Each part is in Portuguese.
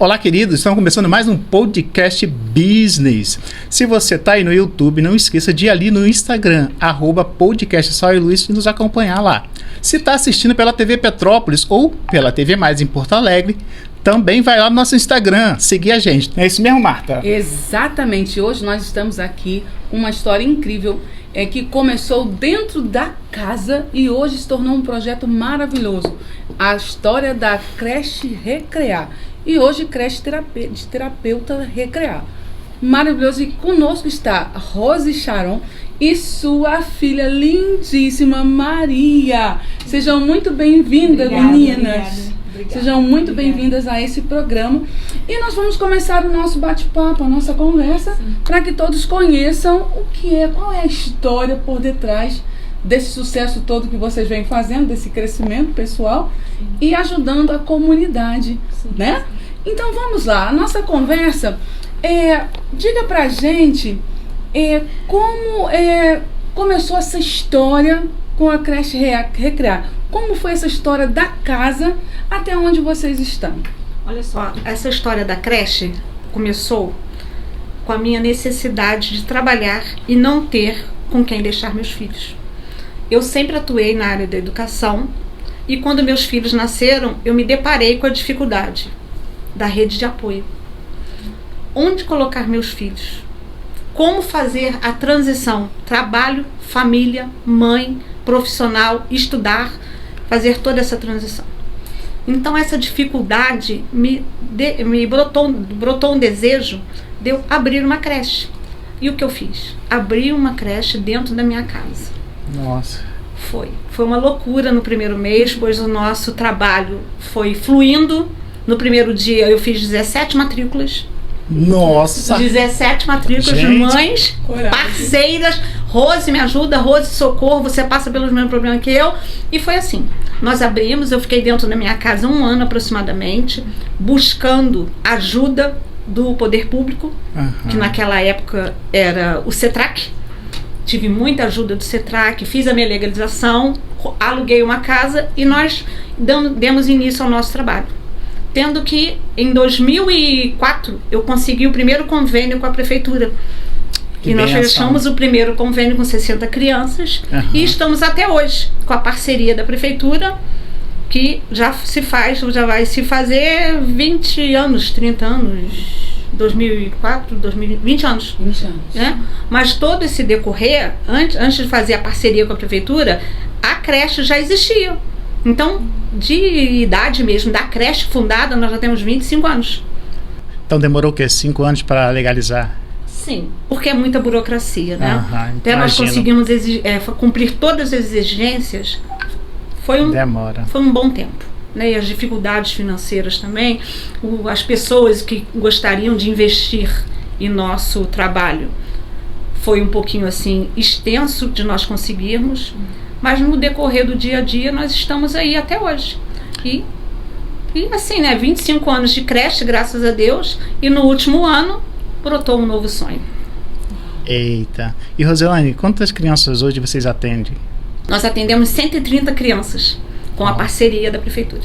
Olá, queridos, estamos começando mais um podcast Business. Se você está aí no YouTube, não esqueça de ir ali no Instagram, @podcastsauerluiz, e nos acompanhar lá. Se está assistindo pela TV Petrópolis ou pela TV Mais em Porto Alegre, também vai lá no nosso Instagram, seguir a gente. É isso mesmo, Marta? Exatamente. Hoje nós estamos aqui com uma história incrível que começou dentro da casa e hoje se tornou um projeto maravilhoso. A história da creche Recrear. E hoje creche de terapeuta Recrear. Maravilhoso. E conosco está Rose Sharon e sua filha lindíssima Maria. Sejam muito bem-vindas, meninas. Obrigada. Sejam muito bem-vindas a esse programa. E nós vamos começar o nosso bate-papo, a nossa conversa, para que todos conheçam o que é, qual é a história por detrás desse sucesso todo que vocês vêm fazendo, desse crescimento pessoal e ajudando a comunidade, né? Então vamos lá, a nossa conversa, diga pra gente como começou essa história com a creche Recrear. Como foi essa história da casa até onde vocês estão? Olha só, essa história da creche começou com a minha necessidade de trabalhar e não ter com quem deixar meus filhos. Eu sempre atuei na área da educação e quando meus filhos nasceram, eu me deparei com a dificuldade da rede de apoio. Onde colocar meus filhos? Como fazer a transição? Trabalho, família, mãe, profissional, estudar, fazer toda essa transição. Então essa dificuldade me brotou um desejo de eu abrir uma creche. E o que eu fiz? Abri uma creche dentro da minha casa. Nossa. Foi uma loucura no primeiro mês, pois o nosso trabalho foi fluindo. No primeiro dia eu fiz 17 matrículas. Nossa! 17 matrículas de mães, parceiras. Rose, me ajuda, Rose, socorro, você passa pelos mesmos problemas que eu. E foi assim, nós abrimos, eu fiquei dentro da minha casa 1 ano aproximadamente, buscando ajuda do poder público, que naquela época era o CETRAC. Tive muita ajuda do CETRAC, fiz a minha legalização, aluguei uma casa e nós demos início ao nosso trabalho. Tendo que em 2004 eu consegui o primeiro convênio com a prefeitura. E nós fechamos o primeiro convênio com 60 crianças e estamos até hoje com a parceria da prefeitura, que já vai se fazer 20 anos, 30 anos, 2004, 2020 anos. 20 anos. Né? Mas todo esse decorrer, antes de fazer a parceria com a prefeitura, a creche já existia. Então, de idade mesmo, da creche fundada, nós já temos 25 anos. Então demorou o quê? 5 anos para legalizar? Sim, porque é muita burocracia, né? Até nós imagino. conseguimos cumprir todas as exigências, foi um bom tempo. Né? E as dificuldades financeiras também, as pessoas que gostariam de investir em nosso trabalho, foi um pouquinho assim, extenso de nós conseguirmos. Mas no decorrer do dia a dia nós estamos aí até hoje. E assim, né, 25 anos de creche, graças a Deus, e no último ano brotou um novo sonho. Eita. E Roselane, quantas crianças hoje vocês atendem? Nós atendemos 130 crianças com a parceria da prefeitura.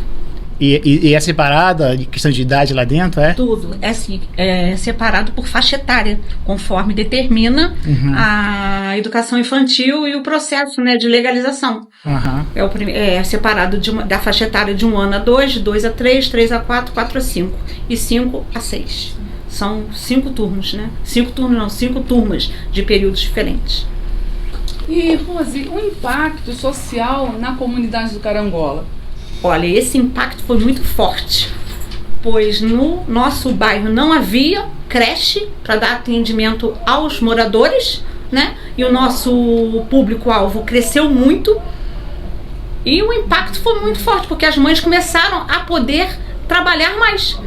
E é separada de questão de idade lá dentro, é? Tudo. É assim, é separado por faixa etária, conforme determina a educação infantil e o processo, né, de legalização. É separado da faixa etária de 1 ano a 2, de 2 a 3, 3 a 4, 4 a 5 e 5 a 6. São 5 turnos, né? 5 turmas de períodos diferentes. E, Rose, o impacto social na comunidade do Carangola? Olha, esse impacto foi muito forte, pois no nosso bairro não havia creche para dar atendimento aos moradores, né? E o nosso público-alvo cresceu muito e o impacto foi muito forte, porque as mães começaram a poder trabalhar mais,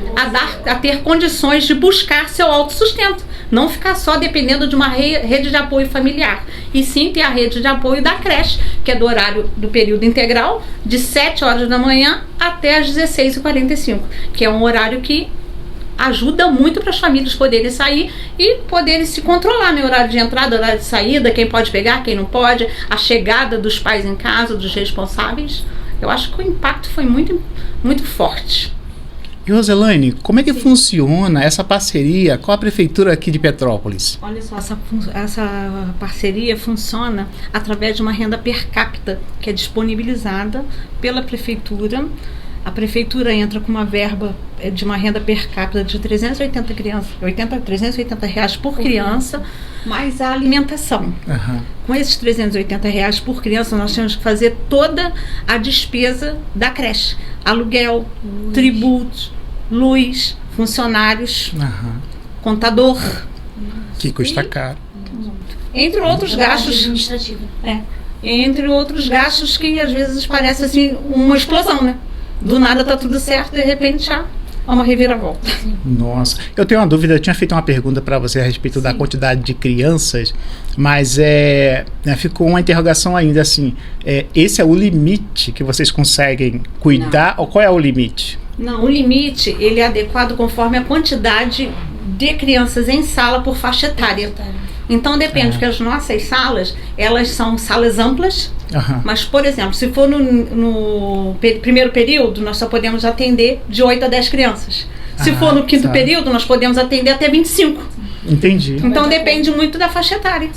a ter condições de buscar seu autossustento, não ficar só dependendo de uma rede de apoio familiar, e sim ter a rede de apoio da creche, que é do horário do período integral, de 7 horas da manhã até as 16h45, que é um horário que ajuda muito para as famílias poderem sair e poderem se controlar no horário de entrada, horário de saída, quem pode pegar, quem não pode, a chegada dos pais em casa, dos responsáveis. Eu acho que o impacto foi muito, muito forte. E Roselaine, como é que funciona essa parceria com a prefeitura aqui de Petrópolis? Olha só, essa parceria funciona através de uma renda per capita que é disponibilizada pela prefeitura. A prefeitura entra com uma verba de uma renda per capita de R$380 por criança, mais a alimentação. Com esses R$380 por criança, nós temos que fazer toda a despesa da creche. Aluguel, tributos, luz, funcionários, contador. Que custa caro. Entre outros gastos. Entre outros gastos que às vezes parece assim uma explosão, né? Do nada tá tudo certo, de repente já é uma reviravolta. Nossa, eu tenho uma dúvida, eu tinha feito uma pergunta para você a respeito da quantidade de crianças, mas ficou uma interrogação ainda assim, esse é o limite que vocês conseguem cuidar, ou qual é o limite? Não, o limite, ele é adequado conforme a quantidade de crianças em sala por faixa etária. Então depende, porque as nossas salas, elas são salas amplas, mas, por exemplo, se for no primeiro período, nós só podemos atender de 8 a 10 crianças. Se for no quinto período, nós podemos atender até 25. Entendi. Então depende muito da faixa etária,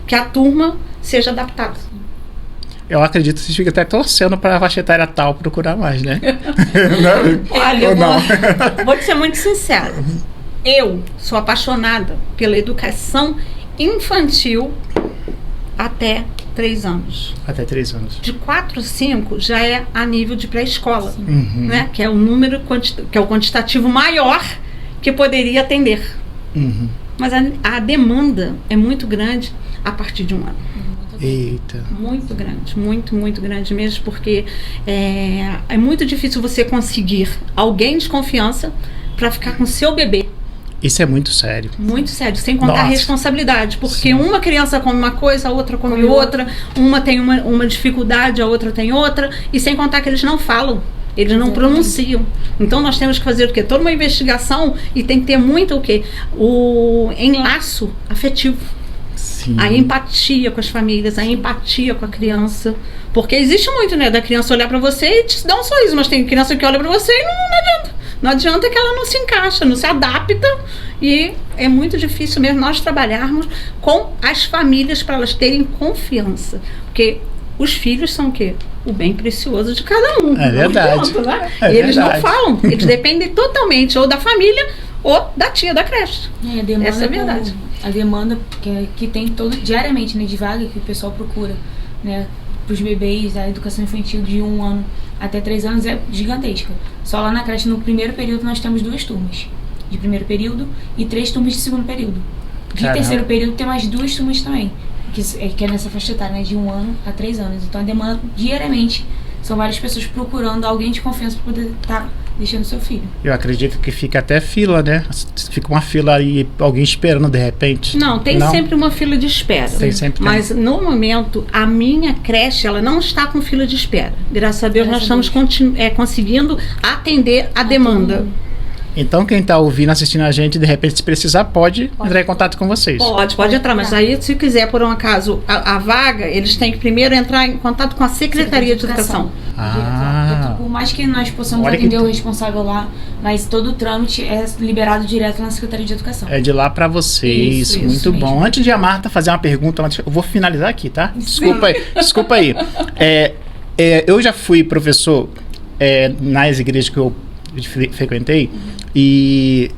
que a turma seja adaptada. Eu acredito que vocês ficam até torcendo para a faixa etária tal procurar mais, né? Olha, vou te ser muito sincera. Eu sou apaixonada pela educação infantil até 3 anos. Até 3 anos. De 4 a 5 já é a nível de pré-escola, né? Que é o número, que é o quantitativo maior que poderia atender. Mas a demanda é muito grande a partir de 1 ano. Eita. Muito grande, muito grande mesmo, porque é muito difícil você conseguir alguém de confiança para ficar com seu bebê. Isso é muito sério. Muito sério, sem contar a responsabilidade, porque uma criança come uma coisa, a outra come outra, uma tem uma dificuldade, a outra tem outra, e sem contar que eles não falam, eles não pronunciam. Então nós temos que fazer o quê? Toda uma investigação, e tem que ter muito o quê? O enlaço afetivo. Sim. A empatia com as famílias, a empatia com a criança. Porque existe muito, né, da criança olhar pra você e te dar um sorriso, mas tem criança que olha pra você e não adianta. Não adianta que ela não se encaixa, não se adapta, e é muito difícil mesmo nós trabalharmos com as famílias para elas terem confiança. Porque os filhos são o quê? O bem precioso de cada um. É verdade. Adianta, né? E eles não falam, eles dependem totalmente ou da família ou da tia da creche. Essa é a verdade. A demanda que tem diariamente, né, de vaga que o pessoal procura, né, para os bebês, a educação infantil de 1 ano até 3 anos é gigantesca. Só lá na creche, no primeiro período, nós temos 2 turmas de primeiro período e 3 turmas de segundo período. De terceiro período tem mais 2 turmas também, que é nessa faixa etária, né, de 1 ano a 3 anos. Então a demanda diariamente são várias pessoas procurando alguém de confiança para poder estar deixando seu filho. Eu acredito que fica até fila, né? Fica uma fila aí, alguém esperando de repente. Não, tem sempre uma fila de espera. Tem sempre. Mas no momento, a minha creche, ela não está com fila de espera. Graças a Deus, nós estamos conseguindo atender a demanda. Então quem está ouvindo, assistindo a gente, de repente, se precisar, pode entrar em contato com vocês. Pode entrar, mas aí, se quiser, por um acaso, a vaga, eles têm que primeiro entrar em contato com a Secretaria de Educação. Por mais que nós possamos atender o responsável lá, mas todo o trâmite é liberado direto na Secretaria de Educação. É de lá para vocês. Isso, muito bom. Mesmo. Antes de a Marta fazer uma pergunta, eu vou finalizar aqui, tá? Desculpa aí. Eu já fui professor nas igrejas que eu frequentei, e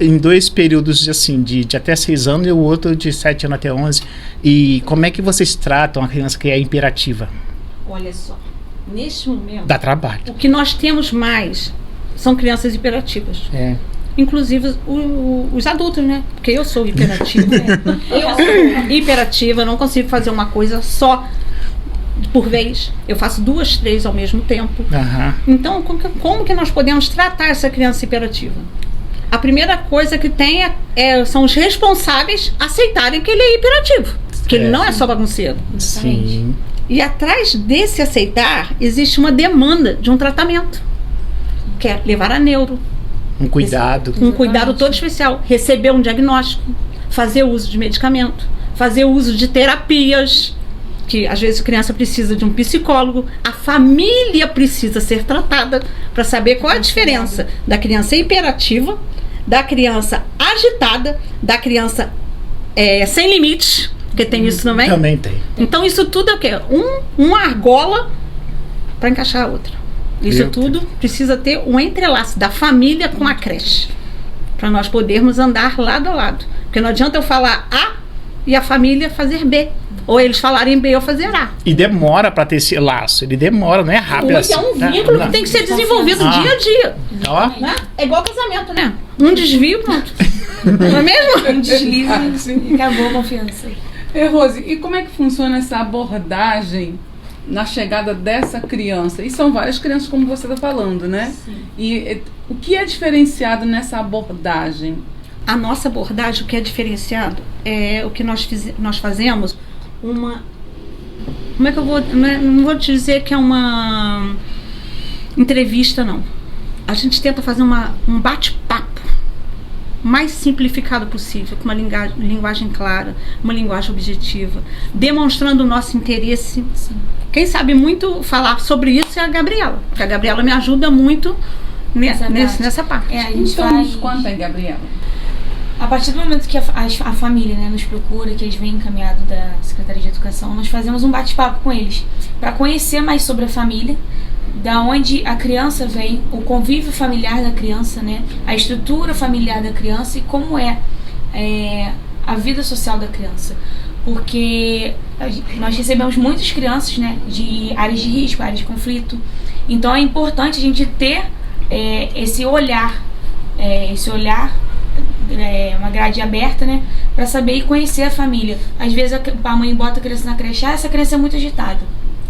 em 2 períodos assim, de até 6 anos e o outro de 7 anos até 11. E como é que vocês tratam a criança que é imperativa? Olha só, neste momento dá trabalho. O que nós temos mais são crianças hiperativas. Inclusive os adultos, né? Porque eu sou hiperativa. Eu sou hiperativa, não consigo fazer uma coisa só por vez. Eu faço 2, 3 ao mesmo tempo. Então, como que nós podemos tratar essa criança hiperativa? A primeira coisa que tem são os responsáveis aceitarem que ele é hiperativo. Que ele não é só bagunceiro. Sim. E atrás desse aceitar, existe uma demanda de um tratamento. Que é levar a neuro. Um cuidado. Um cuidado todo especial. Receber um diagnóstico. Fazer uso de medicamento. Fazer uso de terapias. Que às vezes a criança precisa de um psicólogo. A família precisa ser tratada. para saber qual é a diferença da criança hiperativa, da criança agitada, da criança sem limites, porque tem isso também. Também tem. Então isso tudo é o quê? Uma argola para encaixar a outra. Isso tudo precisa ter um entrelaço da família com a creche, para nós podermos andar lado a lado. Porque não adianta eu falar A e a família fazer B. Ou eles falarem B ou fazer A. E demora para ter esse laço. Ele demora, não é rápido assim. É um vínculo que tem que ser desenvolvido dia a dia. Né? É igual casamento, né? Um desvio, pronto. Não é mesmo? Um deslize e acabou a confiança. Rose, e como é que funciona essa abordagem na chegada dessa criança? E são várias crianças, como você está falando, né? Sim. E o que é diferenciado nessa abordagem? A nossa abordagem, o que é diferenciado, é o que nós fazemos como é que eu vou... Não vou te dizer que é uma entrevista, não. A gente tenta fazer um bate-papo mais simplificado possível, com uma linguagem clara, uma linguagem objetiva, demonstrando o nosso interesse. Sim. Quem sabe muito falar sobre isso é a Gabriela, porque a Gabriela me ajuda muito nessa parte. A gente então, nos conta aí, Gabriela. A partir do momento que a família, né, nos procura, que eles vêm encaminhado da Secretaria de Educação, nós fazemos um bate-papo com eles, para conhecer mais sobre a família, da onde a criança vem, o convívio familiar da criança, né, a estrutura familiar da criança e como é a vida social da criança. Porque nós recebemos muitas crianças, né, de áreas de risco, áreas de conflito. Então é importante a gente ter esse olhar, uma grade aberta, né, para saber e conhecer a família. Às vezes a mãe bota a criança na creche, essa criança é muito agitada.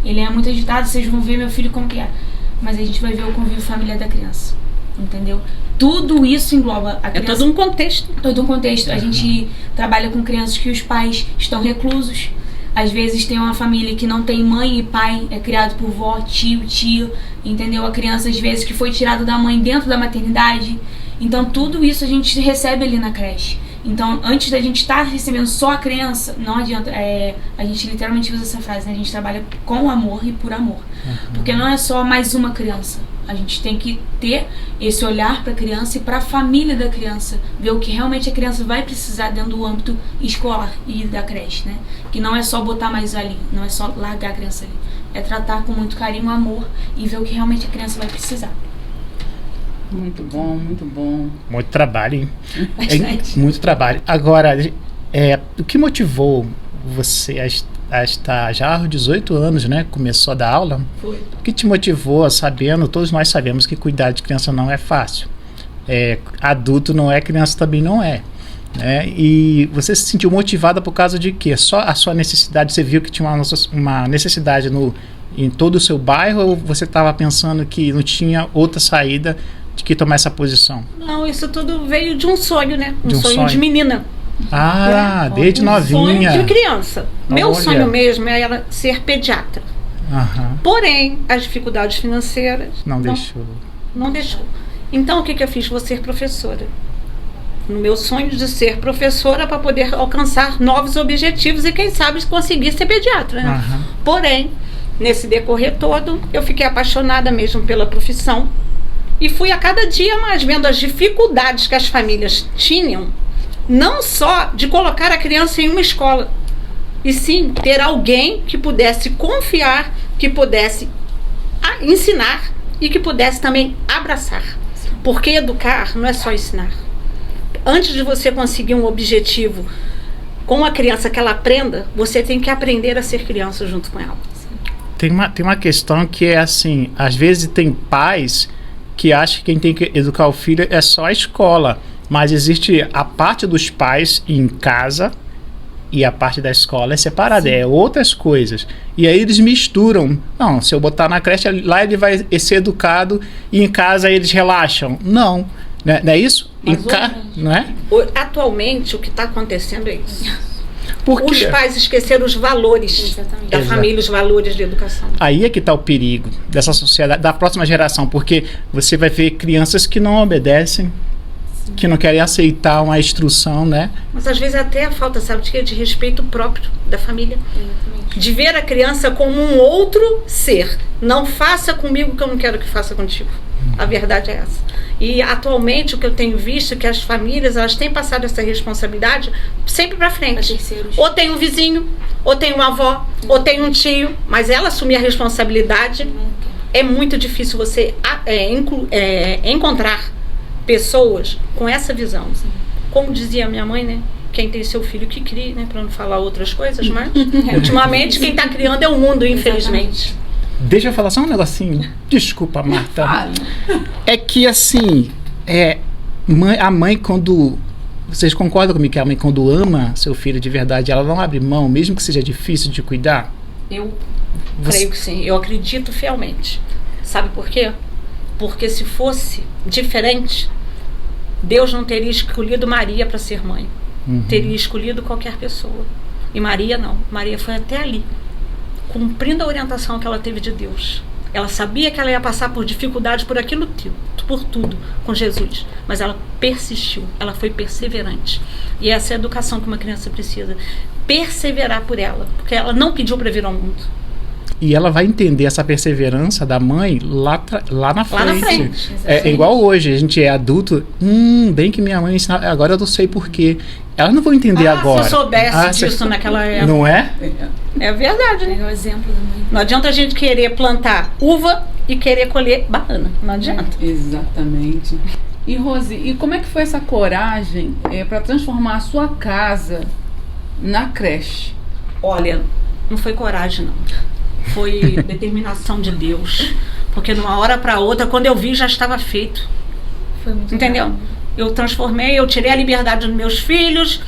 Ele é muito agitado, vocês vão ver meu filho como que é. Mas a gente vai ver o convívio familiar da criança, entendeu? Tudo isso engloba a criança. É todo um contexto. Todo um contexto. A gente trabalha com crianças que os pais estão reclusos. Às vezes tem uma família que não tem mãe e pai, é criado por vó, tio, tia, entendeu? A criança às vezes que foi tirada da mãe dentro da maternidade. Então tudo isso a gente recebe ali na creche. Então antes da gente estar recebendo só a criança, não adianta, a gente literalmente usa essa frase, né? A gente trabalha com amor e por amor. Porque não é só mais uma criança. A gente tem que ter esse olhar para a criança e para a família da criança, ver o que realmente a criança vai precisar dentro do âmbito escolar e da creche, né? Que não é só botar mais ali, não é só largar a criança ali. É tratar com muito carinho, amor e ver o que realmente a criança vai precisar. Muito bom, muito bom. Muito trabalho, hein? Muito trabalho. Agora, o que motivou você a estar já aos 18 anos, né? Começou a dar aula? Foi. O que te motivou, todos nós sabemos que cuidar de criança não é fácil. Adulto não é, criança também não é. Né? E você se sentiu motivada por causa de quê? Só a sua necessidade, você viu que tinha uma necessidade em todo o seu bairro, ou você estava pensando que não tinha outra saída de que tomar essa posição? Não, isso tudo veio de um sonho, né? Um sonho de menina. Desde novinha. Sonho de criança. Meu sonho mesmo era ser pediatra. Porém, as dificuldades financeiras não deixou. Então, o que eu fiz? Vou ser professora. No meu sonho de ser professora para poder alcançar novos objetivos e quem sabe conseguir ser pediatra, né? Porém, nesse decorrer todo, eu fiquei apaixonada mesmo pela profissão e fui a cada dia mais vendo as dificuldades que as famílias tinham, não só de colocar a criança em uma escola, e sim ter alguém que pudesse confiar, que pudesse ensinar e que pudesse também abraçar. Porque educar não é só ensinar. Antes de você conseguir um objetivo com a criança que ela aprenda, você tem que aprender a ser criança junto com ela. Tem uma questão que é assim, às vezes tem pais que acham que quem tem que educar o filho é só a escola, mas existe a parte dos pais em casa e a parte da escola é separada, é outras coisas. E aí eles misturam. Não, se eu botar na creche, lá ele vai ser educado e em casa eles relaxam. Não é isso? Não é? Atualmente, o que está acontecendo é isso. Os pais esqueceram os valores da família, os valores de educação. Aí é que está o perigo dessa sociedade, da próxima geração, porque você vai ver crianças que não obedecem, que não querem aceitar uma instrução, né? Mas às vezes até a falta, sabe, de respeito próprio da família. De ver a criança como um outro ser. Não faça comigo o que eu não quero que faça contigo. A verdade é essa. E atualmente o que eu tenho visto é que as famílias, elas têm passado essa responsabilidade sempre para frente. Ou tem um vizinho, ou tem uma avó, ou tem um tio, mas ela assumir a responsabilidade, é muito difícil você encontrar pessoas com essa visão. Como dizia minha mãe, né? Quem tem seu filho que crie, né? Para não falar outras coisas, mas ultimamente quem está criando é o mundo, infelizmente. Deixa eu falar só um negocinho. Desculpa, Marta. É que assim, a mãe quando... Vocês concordam comigo que a mãe quando ama seu filho de verdade, ela não abre mão, mesmo que seja difícil de cuidar? Eu creio que sim. Eu acredito fielmente. Sabe por quê? Porque se fosse diferente, Deus não teria escolhido Maria para ser mãe. Teria escolhido qualquer pessoa. E Maria não. Maria foi até ali, cumprindo a orientação que ela teve de Deus. Ela sabia que ela ia passar por dificuldades, por aquilo por tudo, com Jesus. Mas ela persistiu, ela foi perseverante. E essa é a educação que uma criança precisa. Perseverar por ela, porque ela não pediu para vir ao mundo. E ela vai entender essa perseverança da mãe lá na frente. Lá na frente. É igual hoje, a gente é adulto. Bem que minha mãe ensinava, agora eu não sei porquê. Elas não vão entender agora. Se eu soubesse disso naquela época. Não é? É verdade, né? É o exemplo da mãe. Não adianta a gente querer plantar uva e querer colher banana. Não adianta. Exatamente. E Rose, e como é que foi essa coragem para transformar a sua casa na creche? Olha, não foi coragem, não. Foi determinação de Deus. Porque de uma hora para outra, quando eu vi, já estava feito. Foi muito Entendeu? legal. Eu transformei, eu tirei a liberdade dos meus filhos,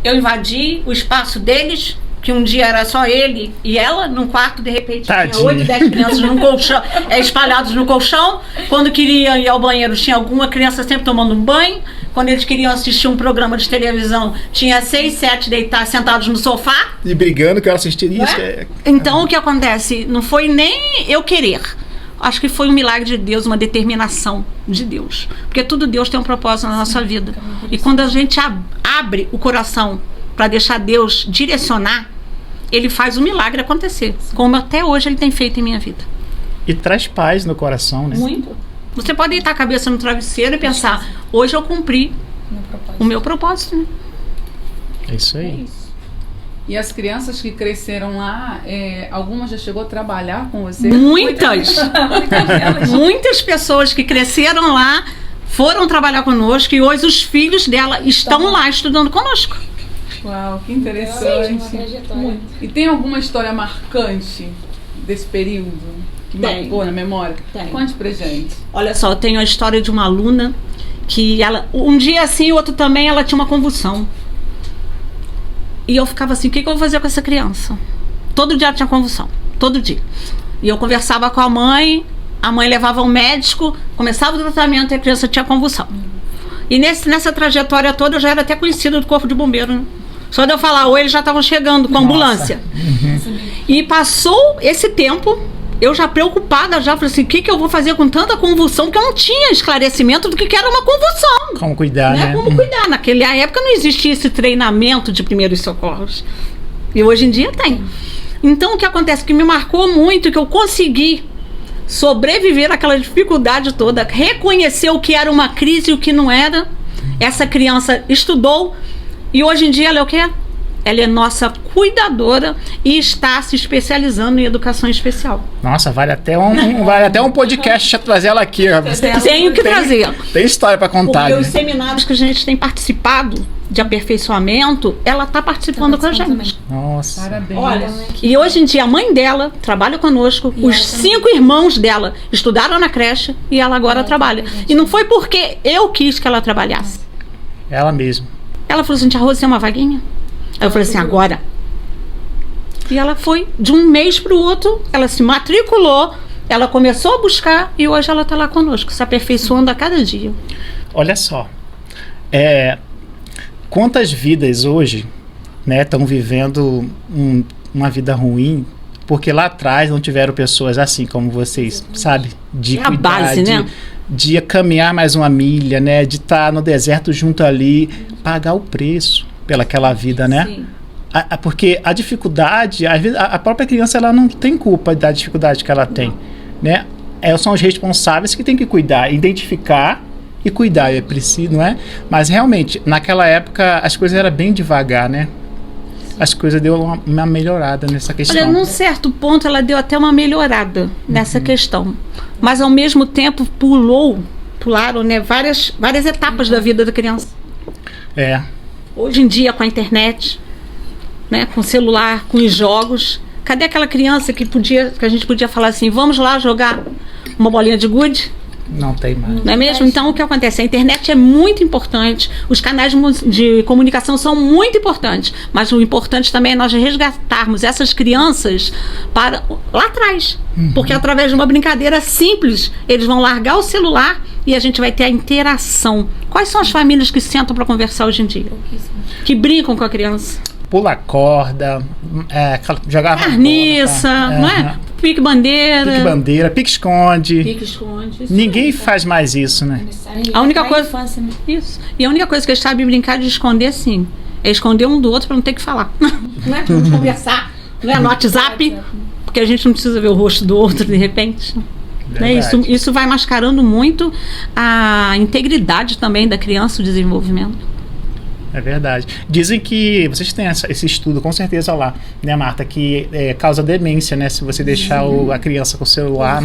eu invadi o espaço deles, que um dia era só ele e ela, num quarto, de repente Tadinha. tinha 8, 10 crianças num colchão, espalhados no colchão. Quando queriam ir ao banheiro, tinha alguma criança sempre tomando um banho. Quando eles queriam assistir um programa de televisão, tinha 6, 7 deitados, sentados no sofá. E brigando que ela assistiria isso. Então o que acontece? Não foi nem eu querer. Acho que foi um milagre de Deus, uma determinação de Deus. Porque tudo Deus tem um propósito na nossa vida. E quando a gente abre o coração para deixar Deus direcionar, Ele faz o milagre acontecer. Como até hoje Ele tem feito em minha vida. E traz paz no coração, né? Muito. Você pode deitar a cabeça no travesseiro e pensar, hoje eu cumpri o meu propósito. Né? É isso aí. E as crianças que cresceram lá, algumas já chegou a trabalhar com você? Muitas! Muitas pessoas que cresceram lá foram trabalhar conosco e hoje os filhos dela estão lá estudando conosco. Uau, que interessante. E tem alguma história marcante desse período que marcou na memória? Conte pra gente. Olha só, eu tenho a história de uma aluna que ela, um dia assim, o outro também, ela tinha uma convulsão. E eu ficava assim, o que eu vou fazer com essa criança? Todo dia ela tinha convulsão, todo dia. E eu conversava com a mãe levava ao médico, começava o tratamento e a criança tinha convulsão. E nessa trajetória toda eu já era até conhecida do Corpo de Bombeiro, né? Só de eu falar oi, eles já estavam chegando com a ambulância. E passou esse tempo, eu já preocupada, já falei assim, o que eu vou fazer com tanta convulsão? Porque eu não tinha esclarecimento do que era uma convulsão. Como cuidar, né? Como cuidar. Naquela época não existia esse treinamento de primeiros socorros. E hoje em dia tem. Então o que acontece? Que me marcou muito, que eu consegui sobreviver àquela dificuldade toda, reconhecer o que era uma crise e o que não era. Essa criança estudou e hoje em dia ela é o quê? Ela é nossa cuidadora e está se especializando em educação especial. Nossa, vale até um podcast trazer ela aqui. Tenho que trazer. Tem história para contar. Porque os seminários que a gente tem participado de aperfeiçoamento, ela está participando com a gente. Também. Nossa. Parabéns. Olha, e hoje em dia a mãe dela trabalha conosco, E os 5 irmãos dela estudaram na creche e ela agora trabalha. E não foi porque eu quis que ela trabalhasse. Ela mesma. Ela falou assim, tia Rose, tem uma vaguinha? Aí eu falei assim, agora. E ela foi de um mês para o outro, ela se matriculou, ela começou a buscar e hoje ela está lá conosco, se aperfeiçoando a cada dia. Olha só, quantas vidas hoje, né, estão vivendo uma vida ruim porque lá atrás não tiveram pessoas assim como vocês, sabe? De É a cuidar, base, né? de caminhar mais uma milha, né? De estar no deserto junto ali, pagar o preço pelaquela vida, né? Sim. Porque a dificuldade, às vezes, a própria criança ela não tem culpa da dificuldade que ela tem, né? são os responsáveis que têm que cuidar, identificar e cuidar, é preciso, não é? Mas realmente, naquela época, as coisas eram bem devagar, né? As coisas deu uma melhorada nessa questão. Olha, num certo ponto ela deu até uma melhorada nessa questão. Mas ao mesmo tempo pularam, né, várias etapas da vida da criança. Hoje em dia, com a internet, né, com o celular, com os jogos, cadê aquela criança que a gente podia falar assim, vamos lá jogar uma bolinha de gude? Não tem mais. Não é mesmo? Então, o que acontece? A internet é muito importante, os canais de comunicação são muito importantes, mas o importante também é nós resgatarmos essas crianças para lá atrás. Porque através de uma brincadeira simples, eles vão largar o celular e a gente vai ter a interação. Quais são as famílias que sentam para conversar hoje em dia? Que brincam com a criança? Pula corda, jogar carniça, não é? Pique-bandeira, pique-esconde. Ninguém faz mais isso, né? A única coisa, isso. E a única coisa que eles sabem brincar de esconder, sim, é esconder um do outro para não ter que falar. Não é? Vamos conversar, não é? No WhatsApp, porque a gente não precisa ver o rosto do outro de repente. Né? Isso vai mascarando muito a integridade também da criança, o desenvolvimento. É verdade. Dizem que, vocês têm esse estudo com certeza lá, né, Marta, que causa demência, né, se você deixar a criança com o celular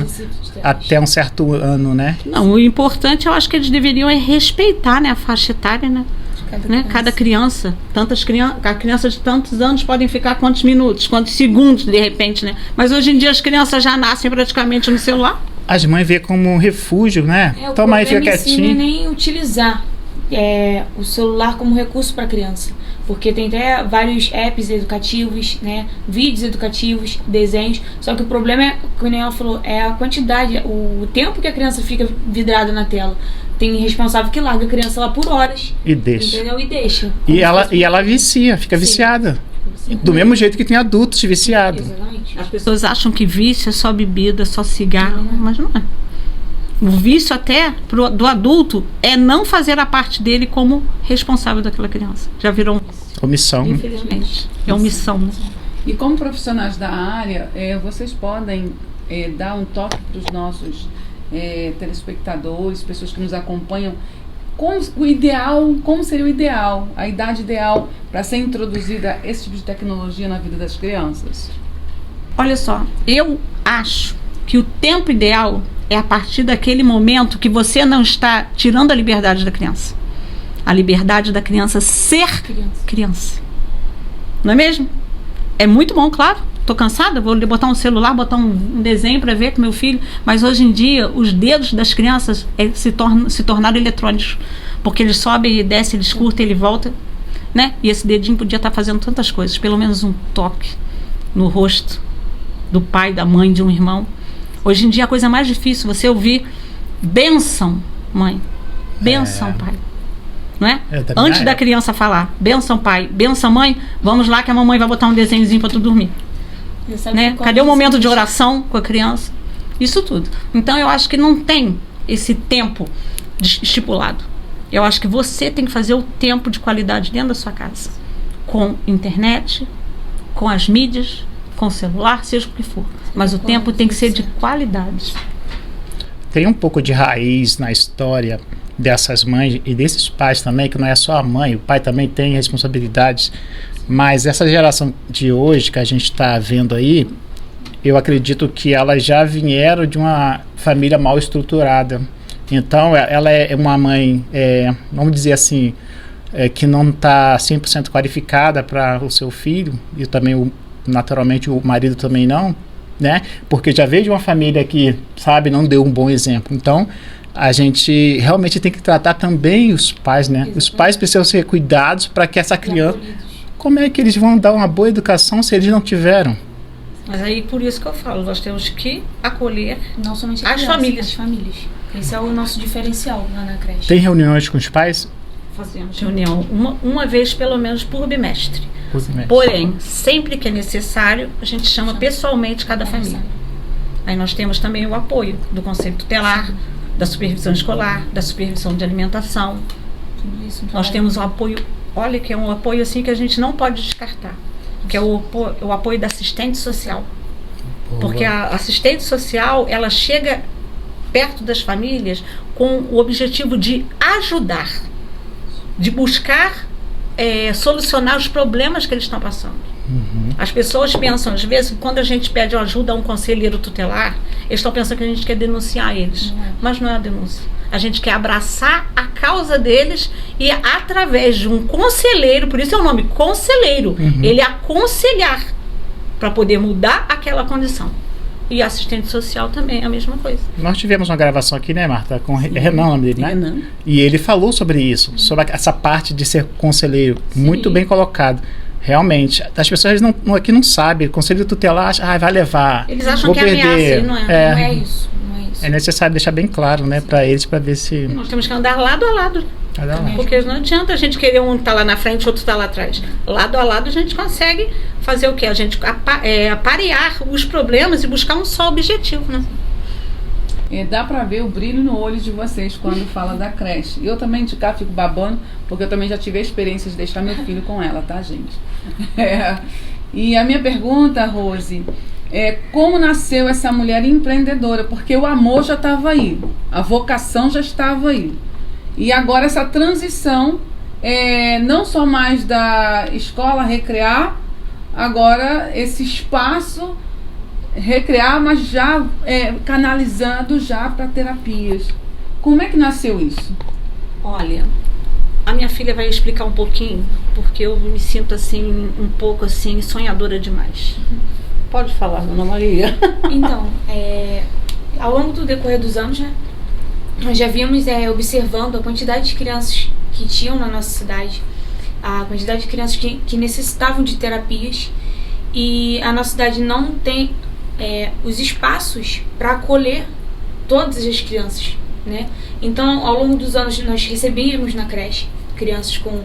até um certo ano, né? Não, o importante eu acho que eles deveriam respeitar, né, a faixa etária, né? Cada criança. A criança de tantos anos podem ficar quantos minutos, quantos segundos, de repente, né? Mas hoje em dia as crianças já nascem praticamente no celular. As mães veem como um refúgio, né? Toma aí, fica quietinho. Não é nem utilizar o celular como recurso para a criança, porque tem até vários apps educativos, né, vídeos educativos, desenhos, só que o problema é, como ela falou, é a quantidade, o tempo que a criança fica vidrada na tela. Tem responsável que larga a criança lá por horas e deixa, entendeu? E ela vicia, fica viciada. Do mesmo jeito que tem adultos viciados. Exatamente. As pessoas acham que vício é só bebida, só cigarro, mas não é. O vício até do adulto é não fazer a parte dele como responsável daquela criança. Já virou omissão. Infelizmente. É omissão. Né? E como profissionais da área, vocês podem dar um toque para os nossos telespectadores, pessoas que nos acompanham, como seria o ideal, a idade ideal para ser introduzida esse tipo de tecnologia na vida das crianças? Olha só, eu acho que o tempo ideal é a partir daquele momento que você não está tirando a liberdade da criança. A liberdade da criança ser criança. Não é mesmo? É muito bom, claro. Estou cansada, vou botar um celular, botar um desenho para ver com meu filho. Mas hoje em dia, os dedos das crianças se tornaram eletrônicos. Porque eles sobem e descem, eles curtem, ele volta. Né? E esse dedinho podia estar fazendo tantas coisas. Pelo menos um toque no rosto do pai, da mãe, de um irmão. Hoje em dia a coisa mais difícil, você ouvir bênção, mãe, bênção, pai. Não é? Antes da criança falar, bênção, pai, bênção, mãe, vamos lá que a mamãe vai botar um desenhozinho para tu dormir. Né? Cadê o momento de oração com a criança? Isso tudo. Então eu acho que não tem esse tempo estipulado. Eu acho que você tem que fazer o tempo de qualidade dentro da sua casa. Com internet, com as mídias, com o celular, seja o que for. Mas o tempo tem que ser de qualidade. Tem um pouco de raiz na história dessas mães e desses pais também, que não é só a mãe, o pai também tem responsabilidades. Mas essa geração de hoje que a gente está vendo aí, eu acredito que elas já vieram de uma família mal estruturada. Então, ela é uma mãe, vamos dizer assim, que não está 100% qualificada para o seu filho, e também, naturalmente, o marido também não, né? Porque já veio de uma família que, sabe, não deu um bom exemplo. Então, a gente realmente tem que tratar também os pais, né? Exatamente. Os pais precisam ser cuidados para que essa criança... Como é que eles vão dar uma boa educação se eles não tiveram? Mas aí, por isso que eu falo, nós temos que acolher não somente as famílias. Esse é o nosso diferencial lá na creche. Tem reuniões com os pais? Fazemos reunião uma vez pelo menos por bimestre. Porém, sempre que é necessário, a gente chama pessoalmente cada família. Aí nós temos também o apoio do Conselho Tutelar, da supervisão escolar, da supervisão de alimentação. Nós temos o apoio, olha, que é um apoio assim que a gente não pode descartar, que é o apoio da assistente social. Porque a assistente social, ela chega perto das famílias com o objetivo de ajudar, de buscar solucionar os problemas que eles estão passando. As pessoas pensam, às vezes, quando a gente pede ajuda a um conselheiro tutelar, eles estão pensando que a gente quer denunciar eles, mas não é a denúncia. A gente quer abraçar a causa deles e, através de um conselheiro, por isso é o nome, conselheiro, ele aconselhar para poder mudar aquela condição. E assistente social também é a mesma coisa. Nós tivemos uma gravação aqui, né, Marta? Com Renan, o nome dele, né? Renan. E ele falou sobre isso, sobre essa parte de ser conselheiro. Muito bem colocado. Realmente, as pessoas aqui não sabem, conselho tutelar, vai levar. Eles acham que é ameaça, não é? Não é isso. É necessário deixar bem claro, né, para eles, para ver se... Nós temos que andar lado a lado. Porque não adianta a gente querer um estar lá na frente e outro estar lá atrás. Lado a lado a gente consegue fazer o quê? A gente aparear os problemas e buscar um só objetivo, né? Dá pra ver o brilho no olho de vocês quando fala da creche. Eu também de cá fico babando, porque eu também já tive a experiência de deixar meu filho com ela, tá, gente? E a minha pergunta, Rose, é como nasceu essa mulher empreendedora? Porque o amor já estava aí, a vocação já estava aí. E agora essa transição, não só mais da escola recrear, agora esse espaço recrear, mas já canalizando já para terapias. Como é que nasceu isso? Olha, a minha filha vai explicar um pouquinho, porque eu me sinto assim, um pouco assim, sonhadora demais. Pode falar, Ana Maria. Então, ao longo do decorrer dos anos, né, nós já vimos observando a quantidade de crianças que tinham na nossa cidade, a quantidade de crianças que necessitavam de terapias, e a nossa cidade não tem os espaços para acolher todas as crianças, né? Então, ao longo dos anos, nós recebíamos na creche crianças com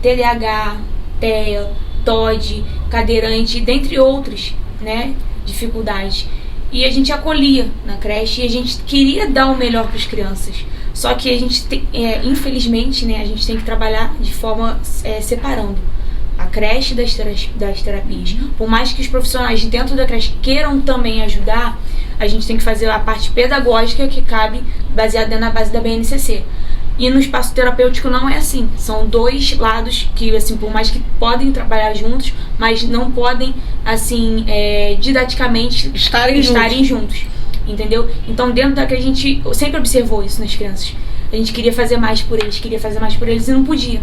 TDAH, TEA, TOD, cadeirante, dentre outras, né, dificuldades. E a gente acolhia na creche e a gente queria dar o melhor para as crianças. Só que a gente, infelizmente, né, a gente tem que trabalhar de forma separando a creche das terapias. Por mais que os profissionais de dentro da creche queiram também ajudar, a gente tem que fazer a parte pedagógica que cabe baseada na base da BNCC. E no espaço terapêutico não é assim. São dois lados que, assim, por mais que podem trabalhar juntos, mas não podem, assim, didaticamente estarem juntos. Entendeu? Então, dentro da que a gente sempre observou isso nas crianças. A gente queria fazer mais por eles e não podia.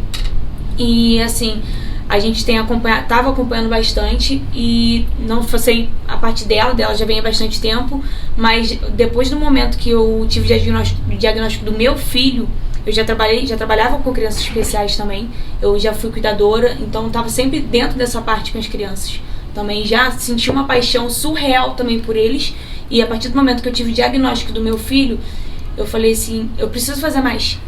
E, assim, a gente estava acompanhando bastante e não sei a parte dela já vem há bastante tempo, mas depois do momento que eu tive o diagnóstico do meu filho, eu já trabalhava com crianças especiais também, eu já fui cuidadora, então estava sempre dentro dessa parte com as crianças. Também já senti uma paixão surreal também por eles, e a partir do momento que eu tive o diagnóstico do meu filho, eu falei assim, eu preciso fazer mais.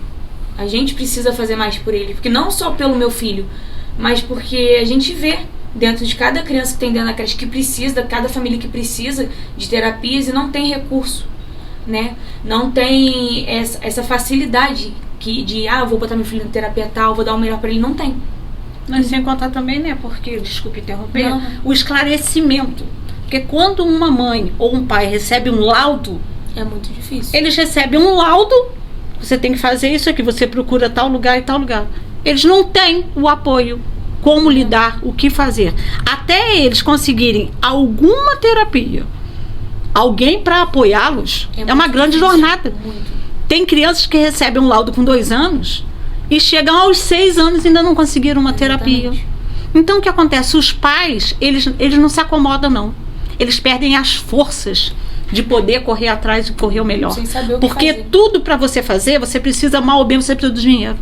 A gente precisa fazer mais por ele, porque não só pelo meu filho, mas porque a gente vê dentro de cada criança que tem dentro da creche que precisa, cada família que precisa de terapias e não tem recurso, né? Não tem essa facilidade de, vou botar meu filho na terapia tal, vou dar o melhor para ele, não tem. Mas sem contar também, né, porque, desculpe interromper, o esclarecimento. Porque quando uma mãe ou um pai recebe um laudo, é muito difícil. Eles recebem um laudo, você tem que fazer isso aqui, você procura tal lugar e tal lugar. Eles não têm o apoio, como lidar, o que fazer. Até eles conseguirem alguma terapia, alguém para apoiá-los, é uma grande jornada. Muito. Tem crianças que recebem um laudo com 2 anos e chegam aos 6 anos e ainda não conseguiram uma terapia. Então o que acontece? Os pais, eles não se acomodam, não. Eles perdem as forças de poder correr atrás e correr o melhor. Sem saber o que porque fazer. Tudo para você fazer, você precisa, mal ou bem, você precisa do dinheiro.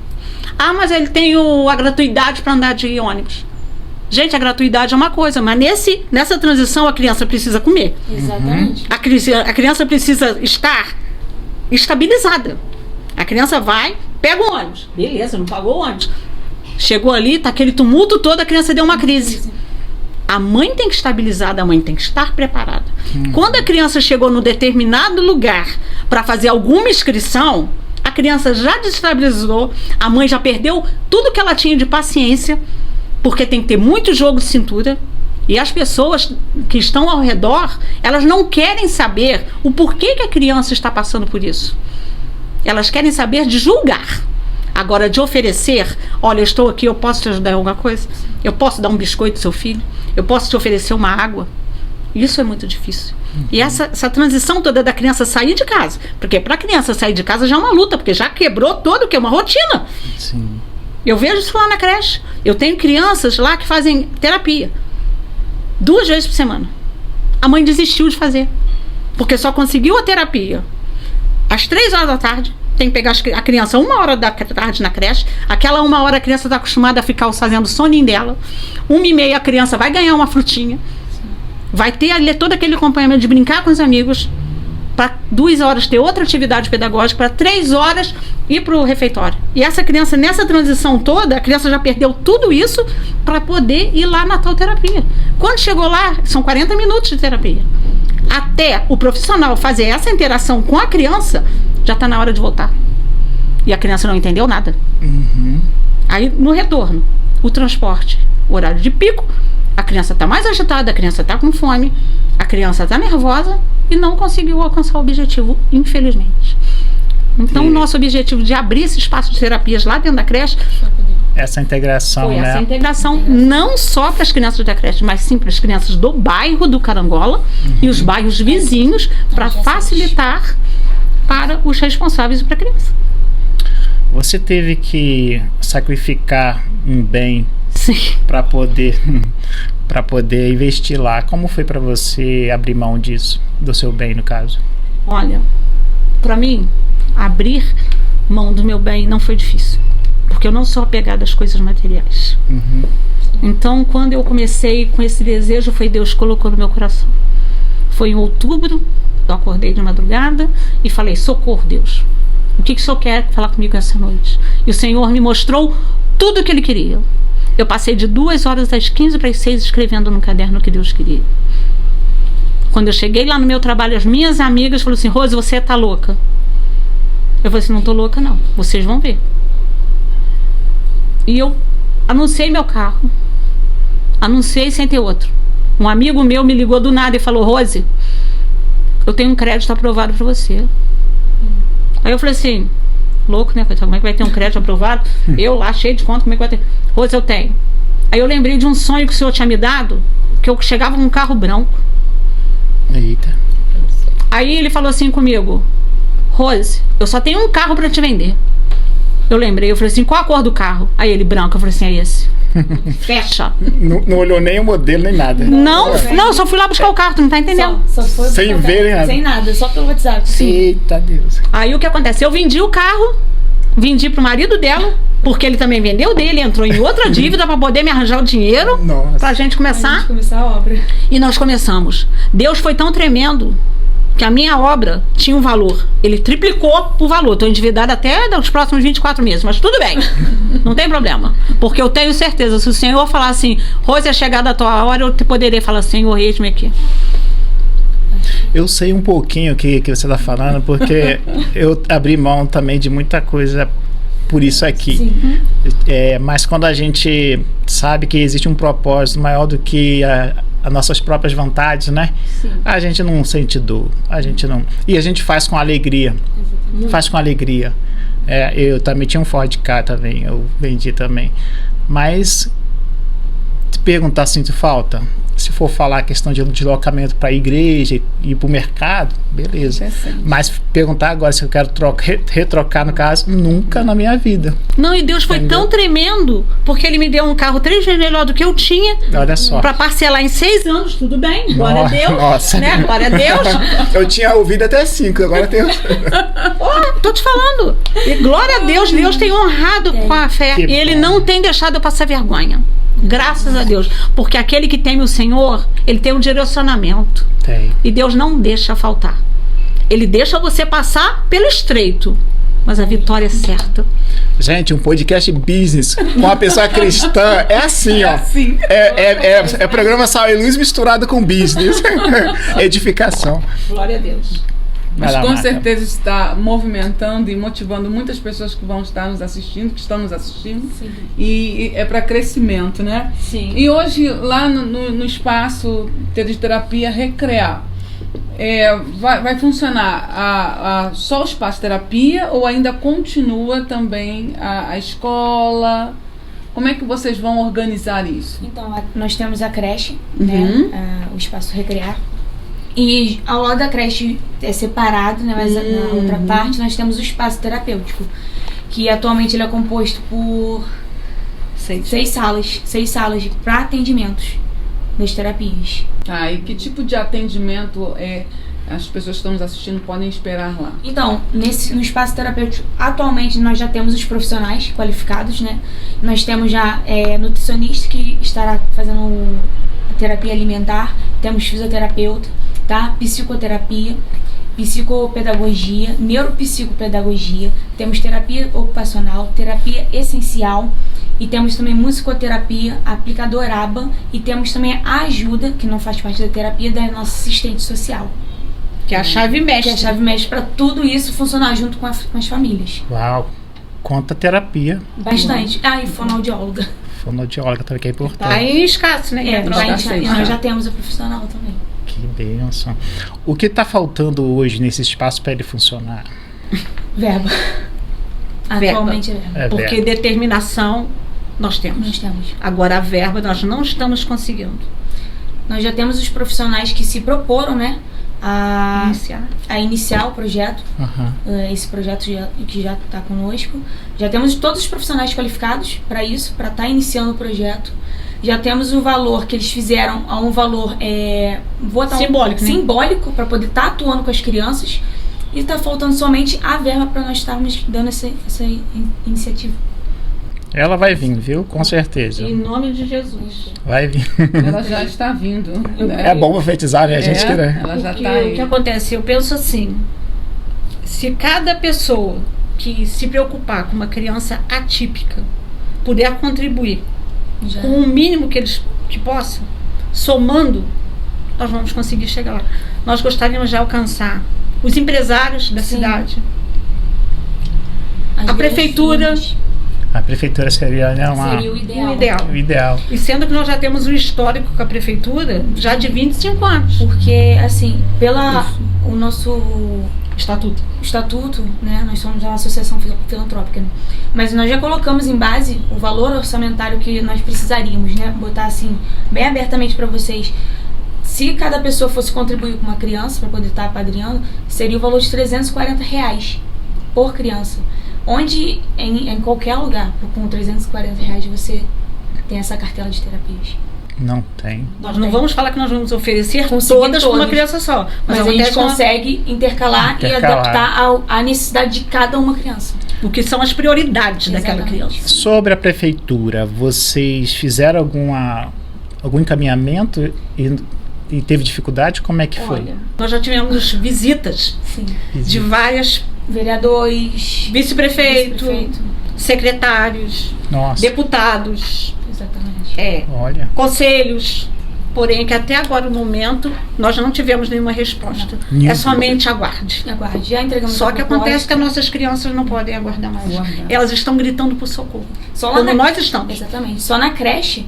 Mas ele tem a gratuidade para andar de ônibus. Gente, a gratuidade é uma coisa, mas nessa transição a criança precisa comer. Exatamente. A criança precisa estar estabilizada. A criança vai, pega o ônibus. Beleza, não pagou o ônibus. Chegou ali, tá aquele tumulto todo, a criança deu uma crise. A mãe tem que estar estabilizada, a mãe tem que estar preparada. Quando a criança chegou num determinado lugar para fazer alguma inscrição, a criança já desestabilizou, a mãe já perdeu tudo que ela tinha de paciência, porque tem que ter muito jogo de cintura E as pessoas que estão ao redor, elas não querem saber o porquê que a criança está passando por isso. Elas querem saber de julgar. Agora, de oferecer, olha, eu estou aqui, eu posso te ajudar em alguma coisa? Eu posso dar um biscoito ao seu filho? Eu posso te oferecer uma água? Isso é muito difícil. E essa transição toda da criança sair de casa, porque para a criança sair de casa já é uma luta, porque já quebrou todo o que é uma rotina. Sim. Eu vejo isso lá na creche. Eu tenho crianças lá que fazem terapia 2 vezes por semana. A mãe desistiu de fazer, porque só conseguiu a terapia às 3 horas da tarde. Tem que pegar a criança 1 hora da tarde na creche. Aquela 1 hora a criança está acostumada a ficar fazendo o soninho dela. 1h30 a criança vai ganhar uma frutinha. Vai ter ali todo aquele acompanhamento de brincar com os amigos. Para 2 horas ter outra atividade pedagógica. Para 3 horas ir para o refeitório. E essa criança, nessa transição toda, a criança já perdeu tudo isso para poder ir lá na tal terapia. Quando chegou lá, são 40 minutos de terapia. Até o profissional fazer essa interação com a criança, já está na hora de voltar. E a criança não entendeu nada. Aí, no retorno, o transporte, horário de pico, a criança está mais agitada, a criança está com fome, a criança está nervosa e não conseguiu alcançar o objetivo, infelizmente. Então, o nosso objetivo de abrir esse espaço de terapias lá dentro da creche, essa integração, foi né? essa integração não só para as crianças da creche, mas sim para as crianças do bairro do Carangola e os bairros vizinhos, para facilitar para os responsáveis e para a criança. Você teve que sacrificar um bem Sim. para poder investir lá. Como foi para você abrir mão disso, do seu bem, no caso? Olha, para mim, abrir mão do meu bem não foi difícil, porque eu não sou apegada às coisas materiais. Então, quando eu comecei com esse desejo, foi Deus que colocou no meu coração. Foi em outubro, eu acordei de madrugada e falei: socorro, Deus, o que o Senhor quer falar comigo essa noite? E o Senhor me mostrou tudo o que Ele queria. Eu passei de 2 horas às 15 para as 6 escrevendo no caderno o que Deus queria. Quando eu cheguei lá no meu trabalho, as minhas amigas falaram assim: Rose, você tá louca? Eu falei assim: não tô louca não, vocês vão ver. E eu anunciei meu carro, anunciei sem ter outro. Um amigo meu me ligou do nada e falou: Rose, eu tenho um crédito aprovado para você. Aí eu falei assim: louco, né? Como é que vai ter um crédito aprovado? Eu lá, cheio de conta, como é que vai ter? Rose, eu tenho. Aí eu lembrei de um sonho que o Senhor tinha me dado, que eu chegava com um carro branco. Eita. Aí ele falou assim comigo: Rose, eu só tenho um carro para te vender. Eu lembrei, eu falei assim: qual a cor do carro? Aí ele: branco. Eu falei assim: é esse. Fecha. Não olhou nem o modelo, nem nada. Não, eu só fui lá buscar o carro, tu não tá entendendo? Só foi Sem buscar ver nem nada. Sem nada, só pelo WhatsApp. Eita Deus. Aí o que acontece? Eu vendi o carro, vendi pro marido dela, porque ele também vendeu dele, entrou em outra dívida para poder me arranjar o dinheiro. Nossa. Pra gente começar. Antes de começar a obra. E nós começamos. Deus foi tão tremendo que a minha obra tinha um valor. Ele triplicou o valor. Estou endividada até os próximos 24 meses, mas tudo bem. Não tem problema. Porque eu tenho certeza, se o Senhor falar assim: Rose, é chegada a tua hora, eu poderia falar: Senhor, eis-me aqui. Eu sei um pouquinho o que você está falando, porque eu abri mão também de muita coisa por isso aqui. Sim. Mas quando a gente sabe que existe um propósito maior do que as nossas próprias vontades, né? Sim. A gente não sente dor, a gente não. E a gente faz com alegria. Exatamente. Faz com alegria. Eu também tinha um Ford Ka também, eu vendi também. Mas te perguntar, sinto falta? Se for falar a questão de deslocamento para a igreja e para o mercado, beleza. Mas perguntar agora se eu quero retrocar, no caso, nunca na minha vida. Não, e Deus foi tão tremendo, porque Ele me deu um carro 3 vezes melhor do que eu tinha. Olha só. Para parcelar em 6 anos, tudo bem. Glória a Deus. Nossa. Né? Glória a Deus. Eu tinha ouvido até 5, agora tenho. Tô te falando. E glória a Deus, Deus tem honrado com a fé. Que E Ele bom. não tem deixado eu passar vergonha. Graças a Deus. Porque aquele que teme o Senhor, ele tem um direcionamento. Tem. E Deus não deixa faltar. Ele deixa você passar pelo estreito, mas a vitória é certa. Gente, um podcast business com uma pessoa cristã é assim, ó. É programa Sal e Luz misturado com business. Edificação. Glória a Deus. Mas Vai lá, com Marta. certeza está movimentando e motivando muitas pessoas que vão estar nos assistindo, que estão nos assistindo. Sim. E é para crescimento, né? Sim. E hoje, lá no espaço de terapia Recrear, vai funcionar só o espaço terapia ou ainda continua também a escola? Como é que vocês vão organizar isso? Então, nós temos a creche, Uhum. né? O espaço Recrear. E ao lado da creche é separado, né? Mas na outra parte nós temos o espaço terapêutico, que atualmente ele é composto por 6 salas para atendimentos das terapias. E que tipo de atendimento as pessoas que estão nos assistindo podem esperar lá? Então, no espaço terapêutico, atualmente nós já temos os profissionais qualificados, né? Nós temos já nutricionista que estará fazendo a terapia alimentar, temos fisioterapeuta, tá? Psicoterapia, psicopedagogia, neuropsicopedagogia, temos terapia ocupacional, terapia essencial e temos também musicoterapia, aplicador ABA e temos também a ajuda, que não faz parte da terapia, da nossa assistente social. Que é a chave mestre. Que é a chave mestre para tudo isso funcionar junto com as famílias. Uau, conta terapia. Bastante. E fonoaudióloga. Fonoaudióloga também, que é importante. Tá em escasso, né? Nós já temos a profissional também. Que bênção. O que está faltando hoje nesse espaço para ele funcionar? Verba. Atualmente é verba. Porque determinação nós temos. Nós temos. Agora a verba nós não estamos conseguindo. Nós já temos os profissionais que se proporam, né? A iniciar o projeto. Esse projeto que já está conosco. Já temos todos os profissionais qualificados para isso, para estar iniciando o projeto. Já temos o valor que eles fizeram a um valor simbólico para poder estar atuando com as crianças. E está faltando somente a verba para nós estarmos dando essa iniciativa. Ela vai vir, viu? Com certeza. Em nome de Jesus. Vai vir. Ela já está vindo. É bom profetizar, né? A gente quer. Ela já está aí. O que acontece? Eu penso assim, se cada pessoa que se preocupar com uma criança atípica puder contribuir com o mínimo que possa, somando, nós vamos conseguir chegar lá. Nós gostaríamos de alcançar os empresários da cidade, a prefeitura. A prefeitura seria, né, seria o ideal. E sendo que nós já temos um histórico com a prefeitura já de 25 anos. Porque, assim, o nosso estatuto, né, nós somos uma associação filantrópica, né? Mas nós já colocamos em base o valor orçamentário que nós precisaríamos, né? Botar assim, bem abertamente para vocês. Se cada pessoa fosse contribuir com uma criança para poder estar apadrinhando, seria o valor de R$340 por criança. Onde em qualquer lugar, com R$340 você tem essa cartela de terapias. Não tem. Nós não vamos falar que nós vamos oferecer todas para uma criança só. Mas a gente consegue intercalar e adaptar à necessidade de cada uma criança. O que são as prioridades daquela criança. Sobre a prefeitura, vocês fizeram algum encaminhamento e teve dificuldade? Como é que foi? Olha, nós já tivemos visitas de várias vereadores, vice-prefeito, secretários, deputados. Exatamente. Olha. Conselhos. Porém, que até agora, no momento, nós não tivemos nenhuma resposta. É somente aguarde. Já entregamos. Só que acontece que as nossas crianças não podem aguardar mais. Elas estão gritando por socorro. Como nós estamos. Exatamente. Só na creche,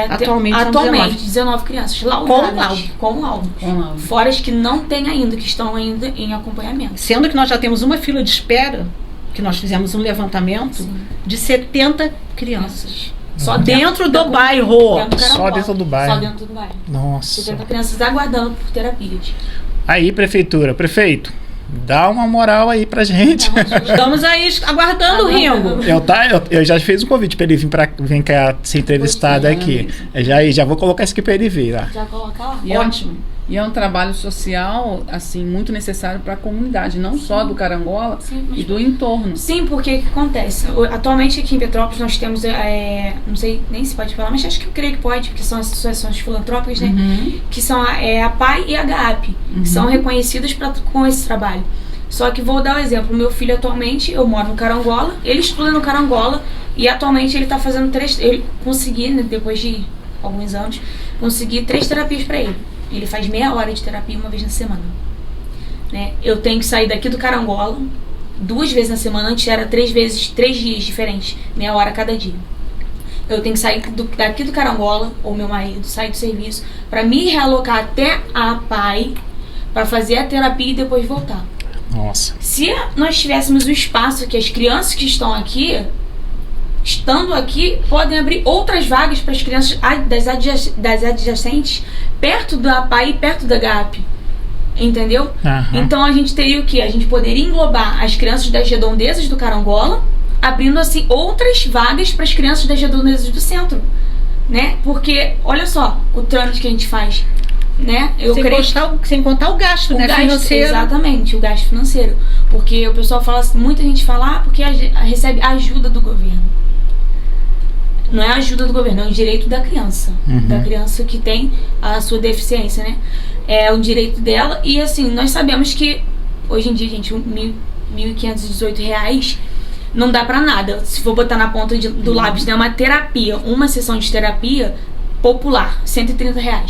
atualmente 19 crianças laudadas, com laudo. Fora as que não têm ainda, que estão ainda em acompanhamento. Sendo que nós já temos uma fila de espera, que nós fizemos um levantamento de 70 crianças. Só dentro do bairro. Só dentro do bairro. Só dentro do bairro. Nossa. 70 crianças aguardando por terapias. Aí, prefeito, dá uma moral aí pra gente. Estamos aí aguardando o Ringo. Eu já fiz um convite pra ele vir cá ser entrevistado aqui. Já vou colocar isso aqui pra ele vir lá. Já coloca lá? Ótimo. E é um trabalho social, assim, muito necessário para a comunidade, não só do Carangola e do entorno. Sim, porque o que acontece? Atualmente aqui em Petrópolis nós temos, não sei nem se pode falar, mas acho que eu creio que pode, porque são as associações filantrópicas, né? Que são a PAI e a GAP, que são reconhecidas com esse trabalho. Só que vou dar um exemplo, o meu filho atualmente, eu moro no Carangola, ele estuda no Carangola e atualmente ele está fazendo ele consegui, né, depois de alguns anos, consegui 3 terapias para ele. Ele faz meia hora de terapia uma vez na semana. né? Eu tenho que sair daqui do Carangola 2 vezes na semana. Antes era 3 dias diferentes, meia hora cada dia. Eu tenho que sair daqui do Carangola, ou meu marido, sair do serviço, para me realocar até a APAI, para fazer a terapia e depois voltar. Nossa. Se nós tivéssemos o espaço que as crianças que estão aqui, estando aqui, podem abrir outras vagas para as crianças das adjacentes, perto da APAI e perto da GAP. Entendeu? Então a gente teria o quê? A gente poderia englobar as crianças das redondezas do Carangola, abrindo assim outras vagas para as crianças das redondezas do centro, né? Porque, olha só, o trâmite que a gente faz, né? Sem contar o gasto, né? Financeiro. Exatamente, o gasto financeiro. Porque o pessoal fala, muita gente fala, porque recebe ajuda do governo. Não é a ajuda do governo, é o direito da criança. Da criança que tem a sua deficiência, né? É o direito dela. E assim, nós sabemos que hoje em dia, gente, R$ 1.518 não dá pra nada. Se for botar na ponta do lápis, né? Uma terapia, uma sessão de terapia popular, R$ 130. R$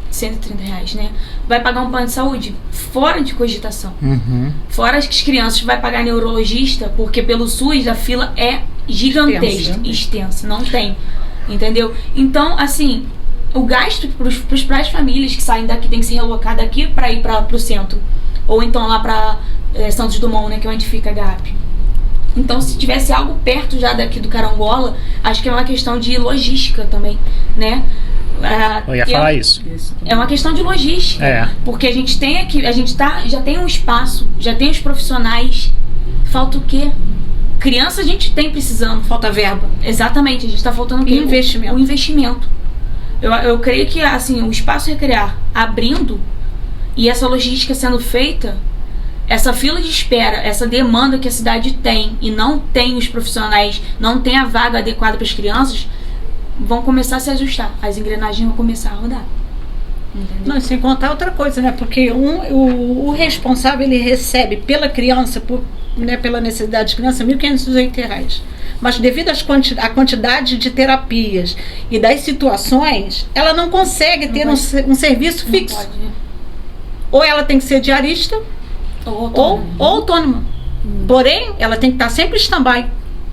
130, né? Vai pagar um plano de saúde fora de cogitação. Fora as crianças, vai pagar neurologista, porque pelo SUS a fila é gigantesca, extensa, não tem, entendeu? Então, assim, o gasto para as famílias que saem daqui, tem que se realocar daqui para ir para o centro, ou então lá para Santos Dumont, né, que é onde fica a GAP. Então, se tivesse algo perto já daqui do Carangola, acho que é uma questão de logística também, né? Eu ia falar isso. É uma questão de logística. Porque a gente tem aqui, já tem um espaço, já tem os profissionais. Falta o quê? Criança a gente tem precisando. Falta verba. Exatamente, a gente está faltando o quê? Investimento. O investimento. Eu creio que assim, o Espaço Recrear abrindo e essa logística sendo feita, essa fila de espera, essa demanda que a cidade tem e não tem os profissionais, não tem a vaga adequada para as crianças, vão começar a se ajustar. As engrenagens vão começar a rodar. Entendeu? Não, sem contar outra coisa, né? Porque o responsável, ele recebe pela criança, pela necessidade de criança, R$ 1.518. Mas devido à quantidade de terapias e das situações, ela não consegue ter um serviço fixo. Pode. Ou ela tem que ser diarista, ou autônoma. Porém, ela tem que estar sempre em stand-by.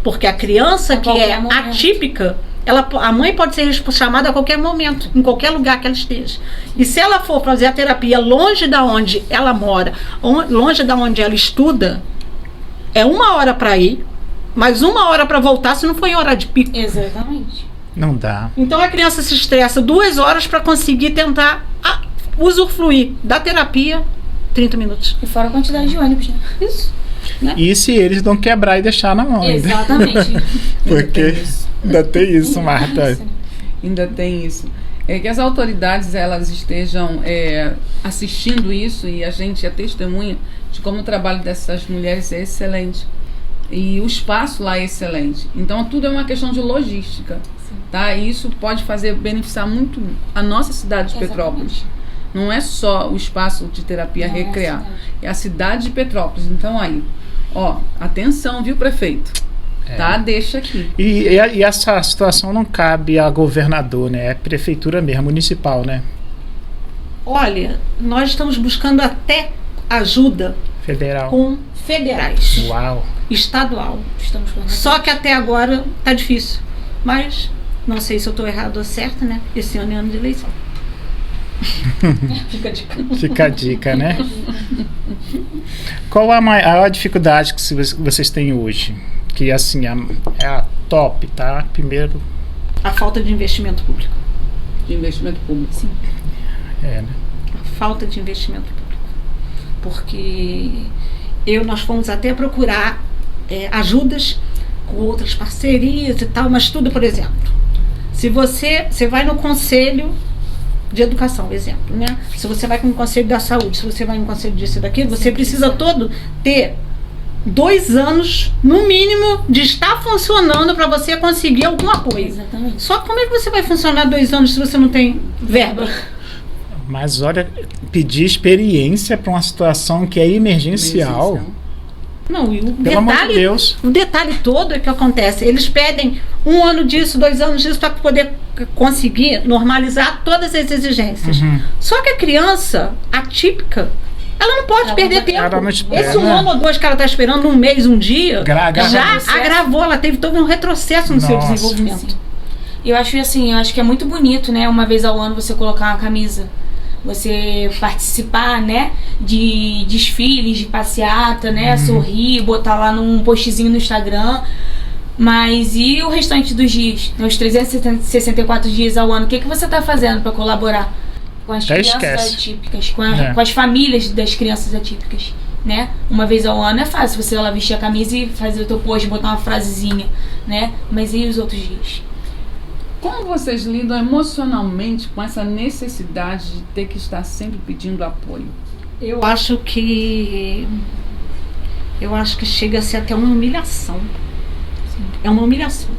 Porque a criança que é atípica, a mãe pode ser chamada a qualquer momento, em qualquer lugar que ela esteja. E se ela for fazer a terapia longe da onde ela mora, longe da onde ela estuda, é 1 hora para ir, mais 1 hora para voltar, se não for em hora de pico. Exatamente. Não dá. Então a criança se estressa 2 horas para conseguir tentar usufruir da terapia 30 minutos. E fora a quantidade de ônibus, né? Isso. Né? E se eles não quebrar e deixar na mão ainda? Exatamente. Porque ainda tem isso, Marta. Ainda tem isso. É que as autoridades, elas estejam assistindo isso, e a gente é testemunha de como o trabalho dessas mulheres é excelente. E o espaço lá é excelente. Então tudo é uma questão de logística. Tá? E isso pode beneficiar muito a nossa cidade de Petrópolis. Não é só o espaço de terapia Recrear, é a cidade de Petrópolis. Então aí, atenção, viu, prefeito? Tá? Deixa aqui. E essa situação não cabe a governador, né? É prefeitura mesmo, municipal, né? Olha, nós estamos buscando até ajuda federal com federais. Uau. Estadual. Só que até agora tá difícil. Mas não sei se eu estou errado ou certo, né? Esse ano é ano de eleição. Fica a dica. Fica a dica, né? Qual a maior dificuldade que vocês têm hoje? Que assim, é a top, tá? Primeiro, a falta de investimento público. De investimento público. Sim. Né? A falta de investimento público. Porque nós fomos até procurar ajudas com outras parcerias e tal, mas tudo, por exemplo, se você vai no conselho de educação, exemplo, né? Se você vai no conselho da saúde, se você vai no conselho disso e daquilo, você precisa ter 2 anos, no mínimo, de estar funcionando para você conseguir algum apoio. Exatamente. Só como é que você vai funcionar 2 anos se você não tem verba? Mas olha, pedir experiência para uma situação que é emergencial. Não, e Pelo amor de Deus. O detalhe todo é que acontece. Eles pedem 1 ano disso, 2 anos disso, para poder conseguir normalizar todas as exigências. Só que a criança atípica, Ela não pode perder tempo. Ela não espera, Esse 1 ano ou 2 que ela está esperando, 1 mês, 1 dia, já agravou, ela teve todo um retrocesso no seu desenvolvimento. Sim. Eu acho que é muito bonito, né? Uma vez ao ano você colocar uma camisa, você participar, né? De desfiles, de passeata, né? Sorrir, botar lá num postzinho no Instagram. Mas e o restante dos dias? Os 364 dias ao ano, o que você está fazendo para colaborar com as crianças atípicas, com as famílias das crianças atípicas, né? Uma vez ao ano é fácil você lá vestir a camisa e fazer o teu post, botar uma frasezinha, né? Mas e os outros dias? Como vocês lidam emocionalmente com essa necessidade de ter que estar sempre pedindo apoio? Eu acho que chega a ser até uma humilhação. É uma humilhação.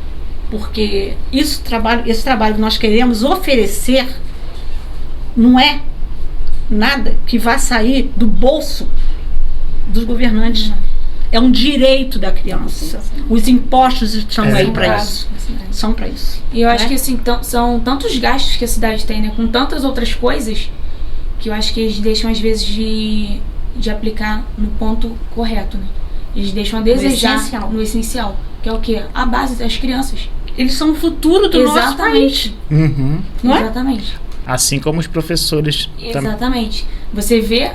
Porque esse trabalho que nós queremos oferecer não é nada que vai sair do bolso dos governantes. É um direito da criança. Os impostos estão aí para isso. São para isso. E eu acho que assim, são tantos gastos que a cidade tem, né? Com tantas outras coisas, que eu acho que eles deixam às vezes de aplicar no ponto correto, né? Eles deixam a desejar no essencial, que é o quê? A base das crianças. Eles são o futuro do nosso país. Não é? Exatamente. Assim como os professores. Exatamente. Você vê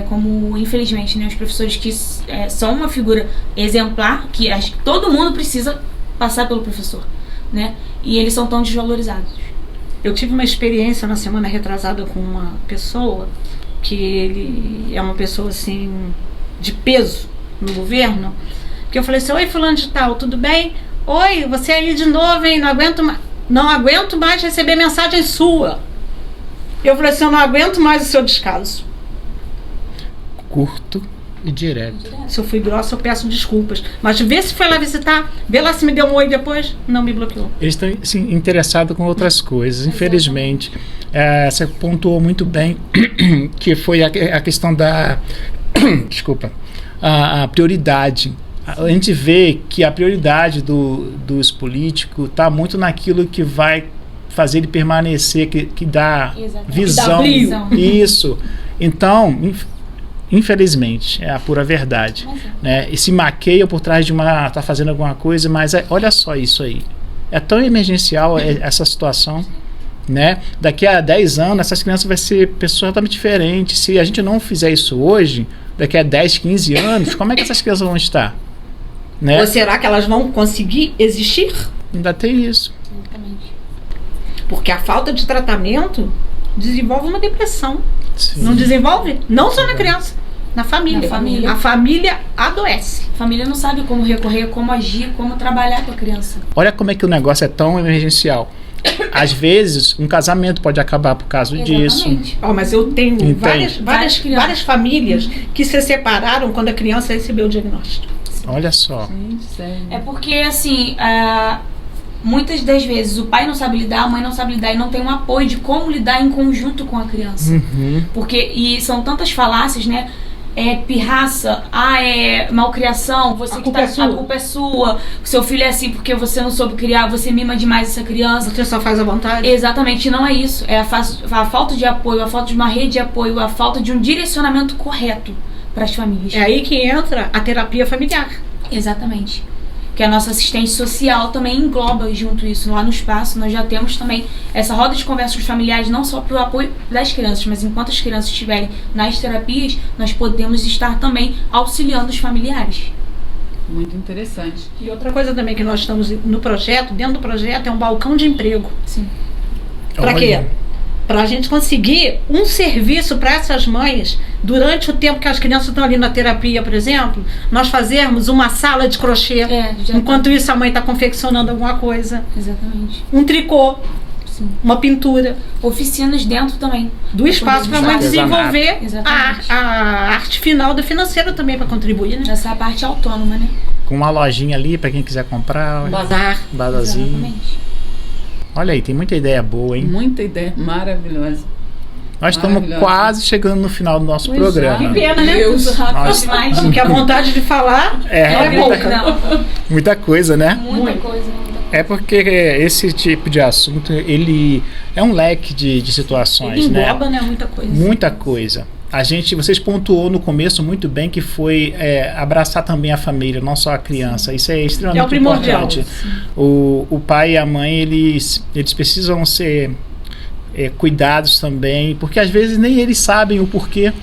como infelizmente, né, os professores que são uma figura exemplar, que acho que todo mundo precisa passar pelo professor, né? E eles são tão desvalorizados. Eu tive uma experiência na semana retrasada com uma pessoa que ele é uma pessoa assim de peso no governo, que eu falei assim: oi, fulano de tal, tudo bem? Oi, você aí de novo, hein? Não aguento mais receber mensagem sua. Eu falei assim: eu não aguento mais o seu descaso. Curto e direto. Se eu fui grossa, eu peço desculpas. Mas vê se foi lá visitar, vê lá se me deu um oi depois. Não me bloqueou. Eles estão assim, interessados com outras coisas, infelizmente. Você pontuou muito bem que foi a questão da desculpa, a prioridade. A gente vê que a prioridade dos políticos está muito naquilo que vai fazer ele permanecer, que dá visão. Que dá brilho. Isso. Então, infelizmente, é a pura verdade. Né? E se maqueia por trás de tá fazendo alguma coisa, mas olha só isso aí. É tão emergencial essa situação. Né? Daqui a 10 anos, essas crianças vão ser pessoas totalmente diferentes. Se a gente não fizer isso hoje, daqui a 10, 15 anos, como é que essas crianças vão estar? Né? Ou será que elas vão conseguir existir? Ainda tem isso. Porque a falta de tratamento desenvolve uma depressão. Sim. Não desenvolve? Não só na criança, na família. A família adoece. A família não sabe como recorrer, como agir, como trabalhar com a criança. Olha como é que o negócio é tão emergencial. Às vezes, um casamento pode acabar por causa disso. Mas eu tenho várias famílias que se separaram quando a criança recebeu o diagnóstico. Olha só. É porque, assim, muitas das vezes o pai não sabe lidar, a mãe não sabe lidar e não tem um apoio de como lidar em conjunto com a criança. E são tantas falácias, né? Pirraça, malcriação, a culpa é sua, seu filho é assim porque você não soube criar, você mima demais essa criança. Você só faz à vontade? Exatamente, não é isso. É a falta de apoio, a falta de uma rede de apoio, a falta de um direcionamento correto para as famílias. É aí que entra a terapia familiar. Exatamente. Que a nossa assistente social também engloba junto isso. Lá no espaço nós já temos também essa roda de conversa com os familiares, não só para o apoio das crianças, mas enquanto as crianças estiverem nas terapias, nós podemos estar também auxiliando os familiares. Muito interessante. E outra coisa também que nós estamos no projeto, dentro do projeto, é um balcão de emprego. Sim. Para quê? Para a gente conseguir um serviço para essas mães, durante o tempo que as crianças estão ali na terapia, por exemplo, nós fazermos uma sala de crochê, enquanto isso a mãe está confeccionando alguma coisa. Exatamente. Um tricô, uma pintura. Oficinas dentro também. Do espaço para a mãe desenvolver a arte final do financeiro também, para contribuir. Né? Essa é a parte autônoma, né? Com uma lojinha ali para quem quiser comprar. Um bazar. Bazarzinho. Exatamente. Olha aí, tem muita ideda boa, hein? Muita ideia maravilhosa. Nós estamos quase chegando no final do nosso programa. Que pena, né? Porque a vontade de falar é pouca. Muita coisa, né? Muita coisa. É porque esse tipo de assunto, ele é um leque de situações, ele engloba, né? Muita coisa. Muita coisa. vocês pontuou no começo muito bem que foi abraçar também a família, não só a criança. Isso é extremamente importante. O pai e a mãe, eles precisam ser cuidados também, porque às vezes nem eles sabem o porquê.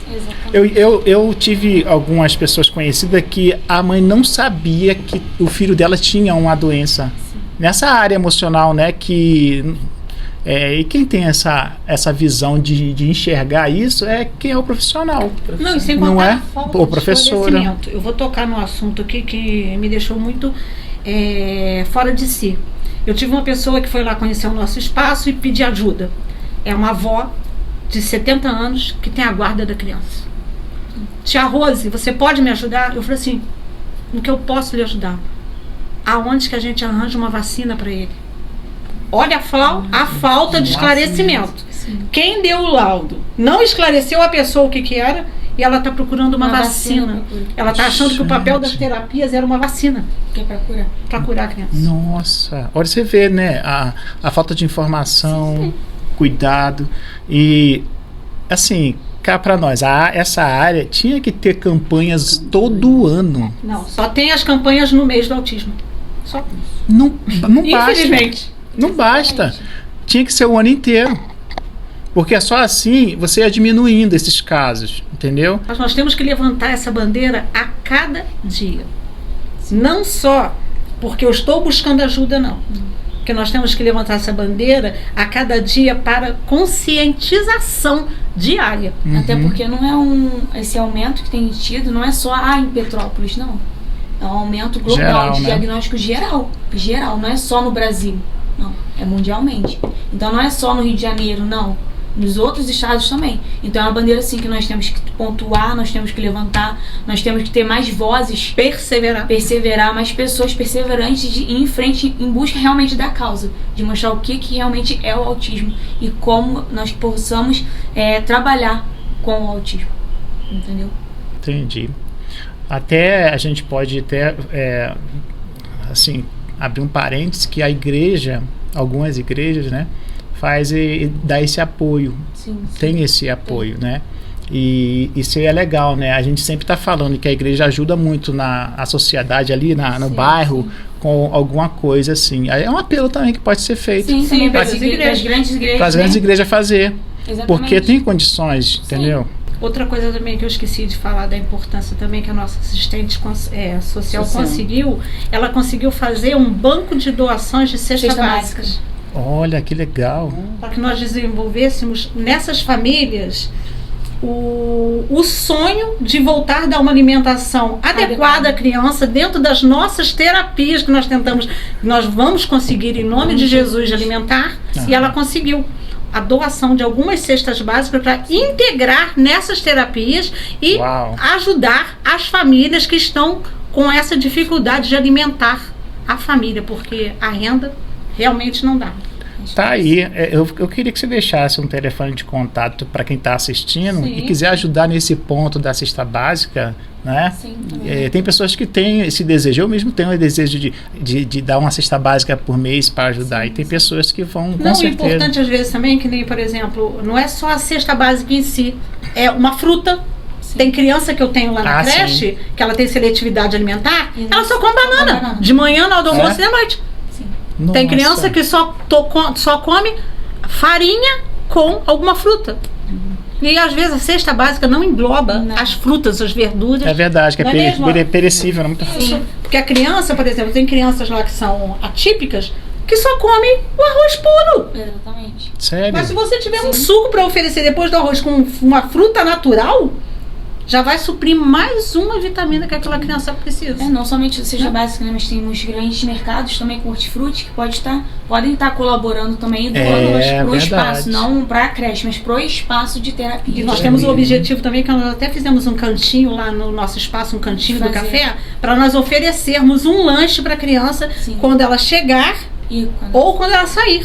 Eu tive algumas pessoas conhecidas que a mãe não sabia que o filho dela tinha uma doença nessa área emocional, né? E quem tem essa visão de enxergar isso é quem é o profissional. Não, e sem contar não é a falta o professor. Eu vou tocar num assunto aqui que me deixou muito fora de si. Eu tive uma pessoa que foi lá conhecer o nosso espaço e pedir ajuda. É uma avó de 70 anos que tem a guarda da criança. Tia Rose, você pode me ajudar? Eu falei assim, no que eu posso lhe ajudar? Aonde que a gente arranja uma vacina para ele? Olha a falta de esclarecimento. Quem deu o laudo não esclareceu a pessoa o que era e ela está procurando uma vacina. Ela está achando que o papel das terapias era uma vacina. Que é para curar. Para curar a criança. Nossa, olha, você vê, né? A falta de informação, cuidado. E, assim, cá para nós, essa área tinha que ter campanhas todo ano. Não, só tem as campanhas no mês do autismo. Só. Não basta. Infelizmente. Não basta. Tinha que ser o ano inteiro. Porque é só assim você ia diminuindo esses casos, entendeu? Mas nós temos que levantar essa bandeira a cada dia. Não só porque eu estou buscando ajuda, não. Porque nós temos que levantar essa bandeira a cada dia para conscientização diária. Até porque não é esse aumento que tem tido, não é só em Petrópolis, não. É um aumento global, geral, de né? diagnóstico geral, não é só no Brasil, não, é mundialmente. Então não é só no Rio de Janeiro, não, nos outros estados também. Então é uma bandeira assim que nós temos que pontuar, nós temos que levantar, nós temos que ter mais vozes, perseverar, mais pessoas perseverantes de ir em frente em busca realmente da causa, de mostrar o que realmente é o autismo e como nós possamos trabalhar com o autismo, entendeu? Entendi. Até a gente pode assim, abrir um parênteses que a igreja, algumas igrejas, né, faz e dá esse apoio. Sim. Tem esse apoio, né? E isso é legal, né? A gente sempre está falando que a igreja ajuda muito a sociedade ali, no bairro, com alguma coisa assim. É um apelo também que pode ser feito. Sim, para as igrejas. grandes igrejas. Para as grandes igrejas fazer. Exatamente. Porque tem condições, entendeu? Outra coisa também que eu esqueci de falar da importância também que a nossa assistente social conseguiu, ela conseguiu fazer um banco de doações de cestas básicas. Olha, que legal. Para que nós desenvolvêssemos nessas famílias o sonho de voltar a dar uma alimentação adequada à criança dentro das nossas terapias que nós vamos conseguir em nome de Jesus de alimentar, e ela conseguiu a doação de algumas cestas básicas para integrar nessas terapias e ajudar as famílias que estão com essa dificuldade de alimentar a família, porque a renda realmente não dá. Tá aí, eu queria que você deixasse um telefone de contato para quem está assistindo e quiser ajudar nesse ponto da cesta básica, né? Sim, tem pessoas que têm esse desejo, eu mesmo tenho o desejo de dar uma cesta básica por mês para ajudar, e tem pessoas que vão, com certeza. O importante às vezes também, que nem, por exemplo, não é só a cesta básica em si, é uma fruta. Tem criança que eu tenho lá na creche, que ela tem seletividade alimentar, ela só come banana, de manhã, na hora do almoço e à noite. Nossa. Tem criança que só come farinha com alguma fruta. E às vezes a cesta básica não engloba as frutas, as verduras. É verdade, que é perecível, não é muito fácil. Porque a criança, por exemplo, tem crianças lá que são atípicas que só come o arroz puro. Exatamente. Sério? Mas se você tiver um suco para oferecer depois do arroz com uma fruta natural, já vai suprir mais uma vitamina que aquela criança precisa. Não somente seja básica, né, mas tem uns grandes mercados também com hortifruti que podem estar colaborando também para o espaço, não para a creche, mas para o espaço de terapia. E nós temos o objetivo também, que nós até fizemos um cantinho lá no nosso espaço, um cantinho do café, para nós oferecermos um lanche para a criança quando ela chegar ou quando ela sair.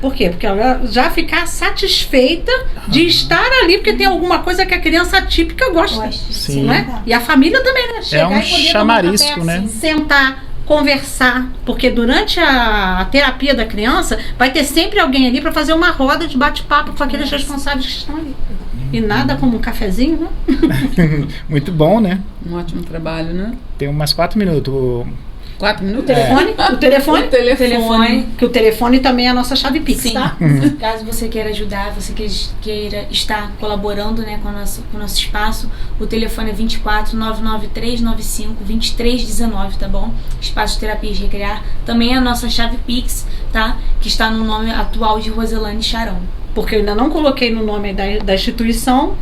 Por quê? Porque ela já ficar satisfeita de estar ali, porque tem alguma coisa que a criança atípica gosta. Sim. Né? E a família também, né? Chegar um e poder chamarisco, tomar um café, né? sentar, conversar, porque durante a terapia da criança vai ter sempre alguém ali para fazer uma roda de bate-papo com aqueles responsáveis que estão ali. E nada como um cafezinho, né? Muito bom, né? Um ótimo trabalho, né? Tem umas 4 minutos. 4 minutos? O telefone? O telefone. Que o telefone também é a nossa chave Pix, Sim. tá? Caso você queira ajudar, você queira estar colaborando, né, com o nosso espaço, o telefone é 24 993 95 2319, tá bom? Espaço de Terapias Recrear. Também é a nossa chave Pix, tá? Que está no nome atual de Roselane Charão. Porque eu ainda não coloquei no nome da instituição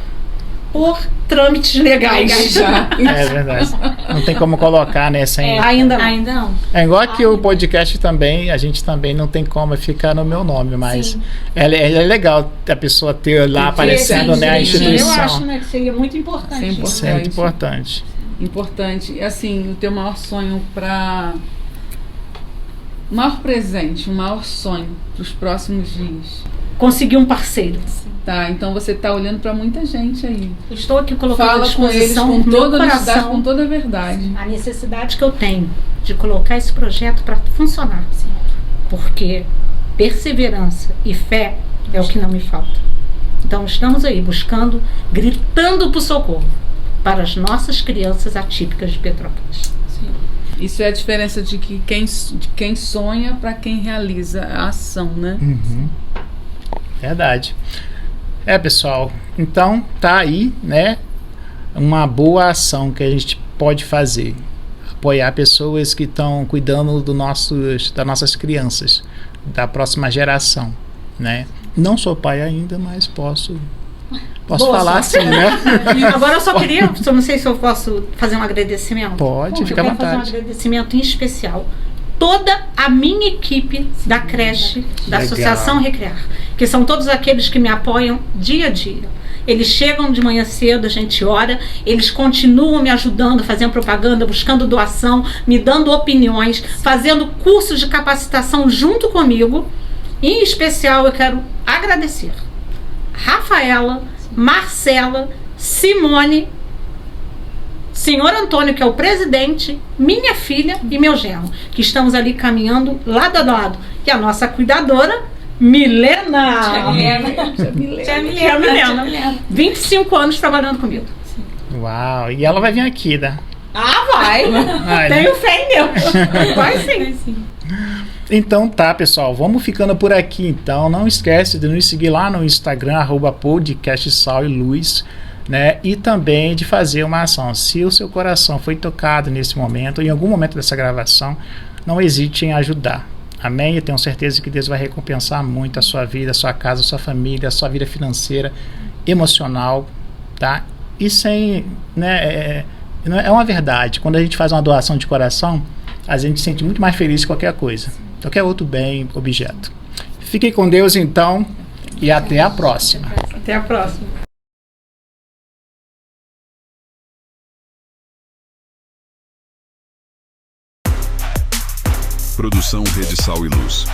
por trâmites legais. É verdade. Não tem como colocar nessa Ainda não. Ainda não. É igual que o podcast também, a gente também não tem como ficar no meu nome, mas é legal a pessoa ter lá aparecendo, né, a instituição. Eu acho, né, que seria muito importante. Isso é muito importante. Importante. E assim, o teu maior sonho para... O maior presente, o maior sonho para os próximos dias. Conseguir um parceiro. Tá, então você tá olhando para muita gente aí. Eu estou aqui colocando à Fala com eles disposição com do toda meu honestidade, coração com toda a verdade. a necessidade que eu tenho de colocar esse projeto para funcionar. Porque perseverança e fé é o que não me falta. Então estamos aí buscando, gritando por socorro para as nossas crianças atípicas de Petrópolis. Isso é a diferença de quem sonha para quem realiza a ação, né? Uhum. Verdade. Pessoal, então tá aí, né, uma boa ação que a gente pode fazer. Apoiar pessoas que estão cuidando das nossas crianças, da próxima geração, né? Não sou pai ainda, mas posso falar assim, né? Agora eu só queria, eu não sei se eu posso fazer um agradecimento. Pode, fica à eu quero fazer um vontade. agradecimento em especial. Toda a minha equipe da creche, da Legal. Associação Recrear, que são todos aqueles que me apoiam dia a dia. Eles chegam de manhã cedo, a gente ora, eles continuam me ajudando, fazendo propaganda, buscando doação, me dando opiniões, fazendo cursos de capacitação junto comigo. Em especial, eu quero agradecer Rafaela, Marcela, Simone, Senhor Antônio, que é o presidente, minha filha e meu genro, que estamos ali caminhando lado a lado. E a nossa cuidadora, Milena. Tia Milena. 25 anos trabalhando comigo. Uau, e ela vai vir aqui, né? Vai. Tenho fé em Deus. Vai sim. Então tá, pessoal, vamos ficando por aqui então. Não esquece de nos seguir lá no Instagram, @podcastsal-e-luz, né? E também de fazer uma ação. Se o seu coração foi tocado nesse momento, em algum momento dessa gravação, não hesite em ajudar. Amém? Eu tenho certeza que Deus vai recompensar muito a sua vida, a sua casa, a sua família, a sua vida financeira, emocional, tá? E sem, né, é uma verdade. Quando a gente faz uma doação de coração, a gente se sente muito mais feliz que qualquer coisa, qualquer outro bem, objeto. Fiquem com Deus então e até a próxima. Até a próxima. Produção Rede Sal e Luz.